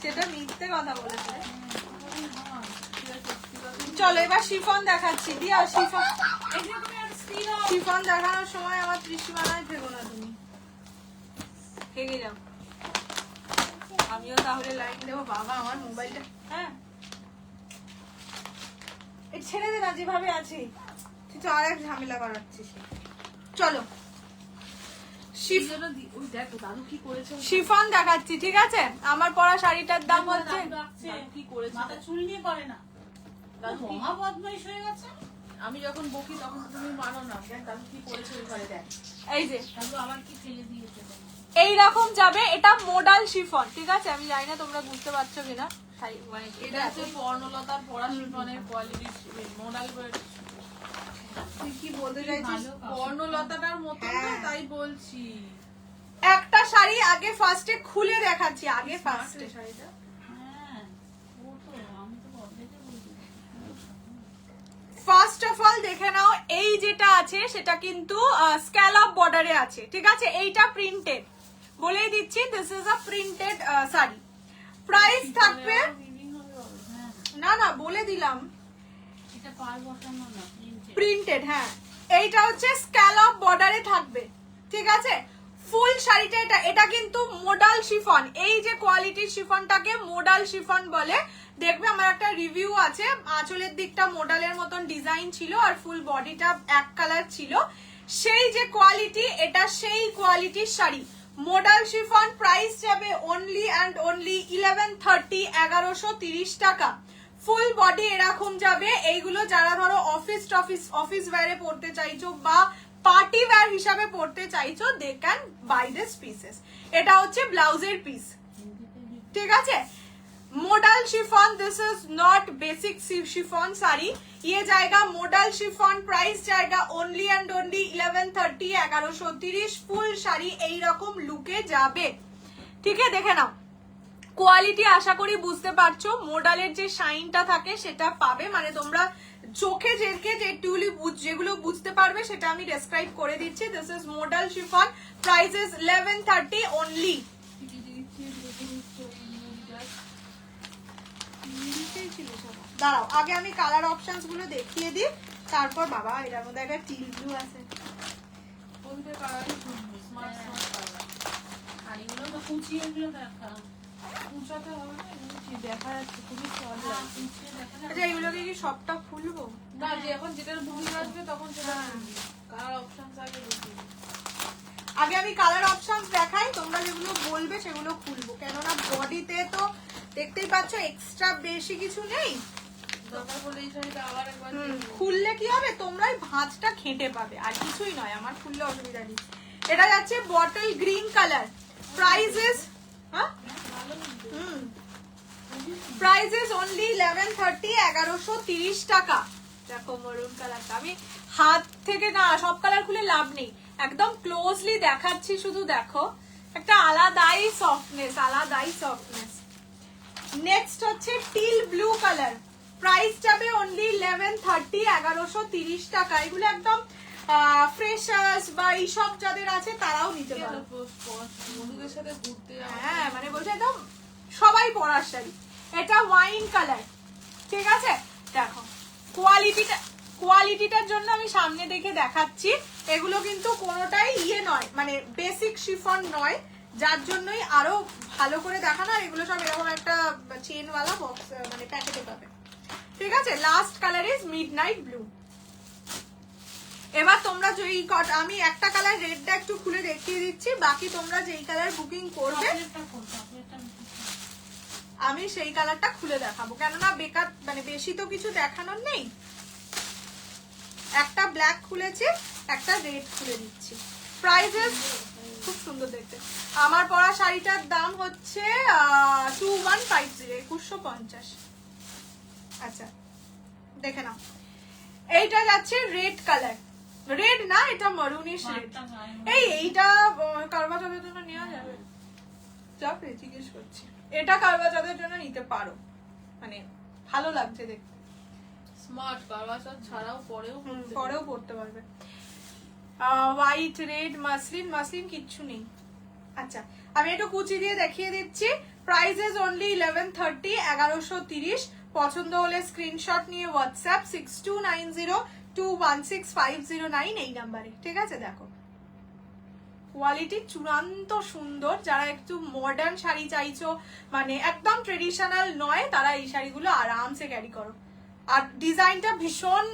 সেটা মিথ্যে কথা বলেছে। ঠিক আছে, ঠিক আছে। চলো এবার শিফন দেখাচ্ছি। দিয়া শিফন, এখানে তুমি আর স্থির হও। শিফন দেখানোর সময় আমার ত্রিসীমানায় ভেবো না তুমি, হেগে যাও। আমিও তাহলে লাইন দেবো। বাবা আমার মোবাইলটা, হ্যাঁ এই ছেড়ে দে না, যেভাবে আছে। তুই তো আর এক ঝামেলা বাড়াচ্ছিস। চলো সেই জন্য ওই দেখো দাদু কি করেছে, শিফন দেখাচ্ছি, ঠিক আছে? আমার পরা শাড়িটার দাম হচ্ছে, দাদু ডাকছে। দাদু কি করেছে। মাথা চুল নিয়ে পারে না। দাদু কি- মহা বদমাইশ হয়ে গেছে। আমি যখন বকি তখন তো তুমি মানো না। দেখ দাদু কি করেছে ওই ঘরে, দেখ। এই যে দাদু আবার কি ফেলে দিয়েছে। এইরকম যাবে। এটা মোডাল শিফন, ঠিক আছে? আমি জানি না তোমরা বুঝতে পারছো কিনা। মানে এটা হচ্ছে পর্ণলতার পড়া শিফনের কোয়ালিটি মডেল। তুই কি বলতে চাইছিস? ভালো। পর্ণলতাটার মতো না, হ্যাঁ। তাই বলছি। একটা শাড়ি আগে ফার্স্টে খুলে দেখাচ্ছি, আগে ফার্স্টে শাড়িটা হ্যাঁ, ও তো আমি তো অর্ধেকে বলছি। ফার্স্ট অফ অল দেখে নাও, এই যেটা আছে সেটা কিন্তু স্ক্যালপ বর্ডারে আছে, ঠিক আছে? এইটা প্রিন্টেড, বলেই দিচ্ছি, this is a printed sari. Price থাকবে, হ্যাঁ, না না বলে দিলাম, এটা পার বসানো না, প্রিন্টেড। প্রিন্টেড। হ্যাঁ, এইটা হচ্ছে স্ক্যালপ বর্ডারে থাকবে, ঠিক আছে? ফুল শাড়িটা এটা, এটা কিন্তু মোডাল শিফন। এই যে কোয়ালিটির শিফনটাকে মোডাল শিফন বলে। দেখবে আমার একটা রিভিউ আছে, আঁচলের দিকটা মোডালের মতন ডিজাইন ছিল আর ফুল বডিটা এক কালার ছিল। সেই যে কোয়ালিটি, এটা সেই কোয়ালিটির শাড়ি। মোডাল শিফন, প্রাইস যাবে অনলি অ্যান্ড অনলি 1130, 1130 টাকা। ফুল বডি এরকম যাবে। এইগুলো যারা ধরো অফিস ওয়্যারে পড়তে চাইছো বা পার্টি ওয়্যার হিসাবে পড়তে চাইছো, they can buy this pieces. এটা হচ্ছে ব্লাউজের পিস, ঠিক আছে? modal chiffon, this is not basic chiffon sari, ये जाएगा modal chiffon, price जाएगा only and only 1130 1130 ফুল শাড়ি এই রকম লুকে যাবে। ঠিক আছে, দেখে নাও কোয়ালিটি, আশা করি বুঝতে পারছো। মোডালের যে শাইনটা থাকে সেটা পাবে, মানে তোমরা চোখে যেরকে যেগুলো বুঝতে পারবে সেটা আমি ডেসক্রাইব করে দিচ্ছি। This is modal chiffon, price is 1130 only. দাঁড়াও, আগে আমি কালার অপশনস গুলো দেখিয়ে দিই, তারপর বাবা এটার মধ্যে একটা টিল ব্লু আছে। বলতে কালারই সুন্দর, স্মার্ট স্মার্ট কালার। শাড়িগুলো তো কুচিয়ে এগুলো দেখা, উঁচাতে হবে না, নিচে দেখা যাচ্ছে খুবই সহজ লাগছে। কুচিয়ে দেখা না। আচ্ছা, এগুলোকে কি সবটা খুলবো? না, যে এখন যেটার বুকিং আসবে তখন সেটা কালার অপশনস আগে দেখিয়ে দিই। আগে আমি কালার অপশনস দেখাই, তোমরা যেগুলো বলবে সেগুলো খুলবো, কেননা বডিতে তো দেখতেই পাচ্ছ এক্সট্রা বেশি কিছু নেই। দরকার পড়লে এই শাড়িটা আবার একবার খুললে কি হবে, তোমরাই ভাঁজটা খেটে পাবে, আর কিছুই নয়, আমার খুললে অসুবিধা নেই। এটা যাচ্ছে bottle green colour, price is price is only 1130 1130 টাকা। দেখো মরুন কালারটা, আমি হাত থেকে না সব কালার খুলে লাভ নেই, একদম ক্লোজলি দেখাচ্ছি, শুধু দেখো একটা আলাদাই সফটনেস, আলাদাই সফটনেস। নেক্সট হচ্ছে টিল ব্লু কালার, প্রাইস যাবে অনলি 1130 1130 টাকা। এগুলো একদম ফ্রেশার্স বা এইসব যাদের আছে তারাও নিতে পারে। বন্ধুদের সাথে ঘুরতে যাওয়া। হ্যাঁ, মানে বলছে একদম সবাই পরার শাড়ি। এটা ওয়াইন কালার, ঠিক আছে। দেখো কোয়ালিটিটার জন্য আমি সামনে দেখে দেখাচ্ছি, এগুলো কিন্তু কোনোটাই ইয়ে নয়, মানে বেসিক শিফন নয়, যার জন্যই আরো ভালো করে দেখানো। আর এগুলো সব এরকম একটা চেনওয়ালা বক্স, মানে প্যাকেটে পাবে, ঠিক আছে। Last colour is midnight blue. এবার তোমরা যেই আমি একটা কালার রেডটা একটু খুলে দেখিয়ে দিচ্ছি, বাকি তোমরা যেই কালার বুকিং করবে আমি সেই কালারটা খুলে দেখাবো, কেননা বেকার মানে বেশি তো কিছু দেখানোর নেই। একটা ব্ল্যাক খুলেছি, একটা রেড খুলে দিচ্ছি। প্রাইসেস খুব সুন্দর দেখতে। আমার পরা শাড়িটার দাম হচ্ছে 2150 2150। আচ্ছা, দেখে নাও, এইটা যাচ্ছে রেড কালার, রেড না এটা মারুনিশ রেড। এইটা কারবা চৌধুরীর জন্য নেওয়া যাবে, চাপে জিজ্ঞেস করছি। এটা কারবা চৌধুরীর জন্য নিতে পারো, মানে ভালো লাগছে দেখতে, স্মার্ট কারবাসার ছাড়াও পরেও পড়তে পারবে। হোয়াইট রেড মাসলিন কিচ্ছু নেই। আচ্ছা, আমি একটু কুচি দিয়ে দেখিয়ে দিচ্ছি। Prices only 1130 1130। পছন্দ হলে স্ক্রিনশট নিয়ে হোয়াটসঅ্যাপ 6290216509 এই নাম্বারে, ঠিক আছে। দেখো কোয়ালিটি চূড়ান্ত সুন্দর, যারা একটু মডার্ন শাড়ি চাইছো, মানে একদম ট্রেডিশনাল নয়, তারা এই শাড়িগুলো আরামসে ক্যারি করো। আর ডিজাইনটা ভীষণ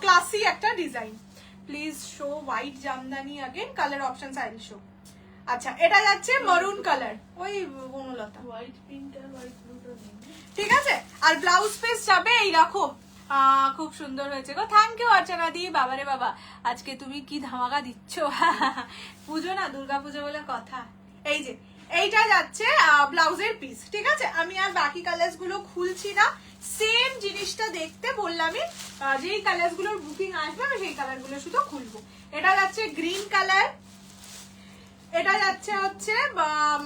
ক্লাসি একটা design. Please show white Jamdani again, colour options I will show. আচ্ছা, এটা যাচ্ছে মারুন কালার, ওই বনলতা হোয়াইট পিঙ্ক আর হোয়াইট ব্লুটা নেই, ঠিক আছে। আর ব্লাউজ পিস যাবে এইরকম, খুব সুন্দর হয়েছে গো, থ্যাংক ইউ অর্চনা দি। বাবারে বাবা, আজকে তুমি কি ধামাকা দিচ্ছ। পুজো না, দুর্গা পুজো বলে কথা। এই যে এইটা যাচ্ছে ব্লাউজের পিস, ঠিক আছে। আমি আর বাকি কালার্স গুলো খুলছি না, সেম জিনিসটা দেখতে বললামই, যেই কালার্স গুলোর বুকিং আসবে আমি সেই কালার গুলো শুধু খুলবো। এটা যাচ্ছে গ্রিন কালার, এটা যাচ্ছে হচ্ছে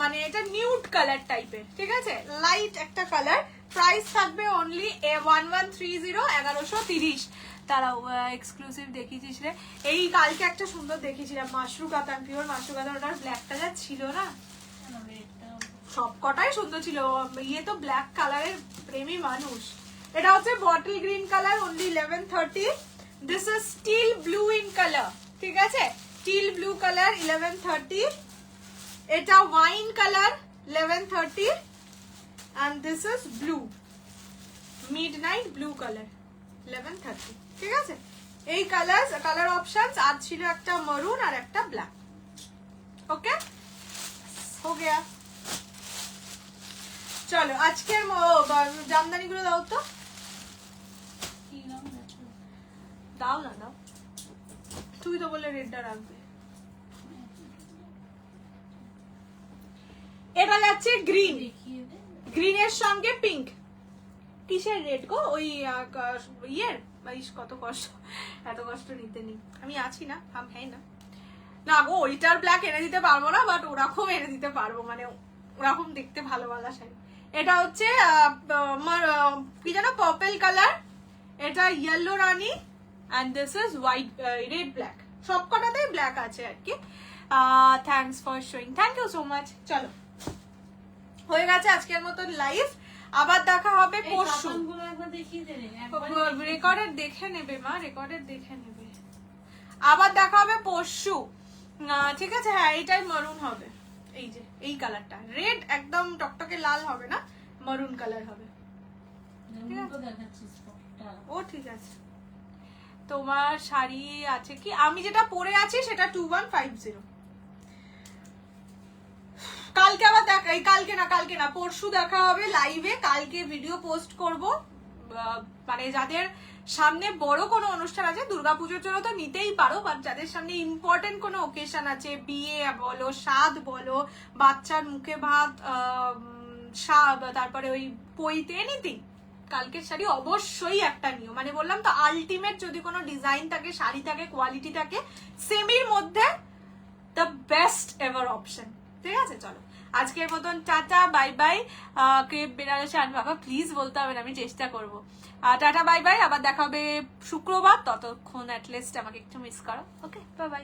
মানে এটা নিউড কালার টাইপের, ঠিক আছে, লাইট একটা কালার। প্রাইস থাকবে অনলি 1130 1130। তারাও এক্সক্লুসিভ দেখিয়েছিস রে, এই কালকে একটা সুন্দর দেখেছিলাম মাশরু কাতান, পিওর মাশরু কাতান, ওটার ব্ল্যাক কালার ছিল না, সব কটাই সুন্দর ছিল। ইয়ে তো ব্ল্যাক কালারের প্রেমী মানুষ। এটা হচ্ছে bottle green colour, only 1130। This is still blue in colour, ঠিক আছে, স্টিল ব্লু কালার 1130। এটা wine colour 1130 and this is blue, midnight blue color 1130, ঠিক আছে। এই কালার অপশনস আর ছিল একটা মারুন আর একটা ব্ল্যাক। ওকে, हो गया। চলো আজকের জামদানি গুলো দাও তো, দাও না দাও, তুই তো বলে রেডটা রাখবে। এটা যাচ্ছে গ্রিন, গ্রিনের সঙ্গে পিঙ্ক। কিসের রেড গো? ওই ইয়ের। কত কষ্ট, এত কষ্ট নিতে নেই, আমি আছি না, হ্যাঁ না না গো, ওইটার ব্ল্যাক এনে দিতে পারবো না, বাট ওরকম এনে দিতে পারবো, মানে ওরকম দেখতে ভালো ভালো শাড়ি। এটা হচ্ছে আমার কি যেন পার্পল কালার, এটা ইয়েলো রানী, and this is white red black, সব কটাতেই ব্ল্যাক আছে আর কি। Thanks for showing, thank you so much. চলো হয়ে গেছে আজকের মতো লাইভ, আবার দেখা হবে পরশু। কাপড়গুলো একবার দেখিয়ে দে রে, একবার রেকর্ডের দেখে নেবে মা, রেকর্ডের দেখে নেবে। আবার দেখা হবে পরশু, ঠিক আছে? হ্যাঁ এইটাই মারুন হবে, এই যে এই কালারটা, রেড একদম টকটকে লাল হবে না, মারুন কালার হবে। মুখটা দেখাচ্ছিস স্পটটা। ও ঠিক আছে। তোমার শাড়ি আছে কি? আমি যেটা পরে আছি সেটা 2150। কালকে আবার দেখা, এই কালকে না পরশু দেখা হবে লাইভে। কালকে ভিডিও পোস্ট করব, মানে যাদের সামনে বড় কোনো অনুষ্ঠান আছে, দুর্গাপুজোর জন্য তো নিতেই পারো, বাট যাদের সামনে ইম্পর্টেন্ট কোনো ওকেশন আছে, বিয়ে বলো, সাধ বলো, বাচ্চার মুখে ভাত, তারপরে ওই পইতে, এনিথিং, কালকের শাড়ি অবশ্যই একটা নিও। মানে বললাম তো, আলটিমেট যদি কোনো ডিজাইন থাকে, শাড়ি থাকে, কোয়ালিটি থাকে, সেমির মধ্যে দ্য বেস্ট এভার অপশন। ঠিক আছে, চলো আজকের মতন টাটা বাই বাই। কে বেনারসি শান বাবা প্লিজ বলতে হবে না, আমি চেষ্টা করবো। টাটা বাই বাই, আবার দেখা হবে শুক্রবার, ততক্ষণ অ্যাটলিস্ট আমাকে একটু মিস করো। Okay bye bye.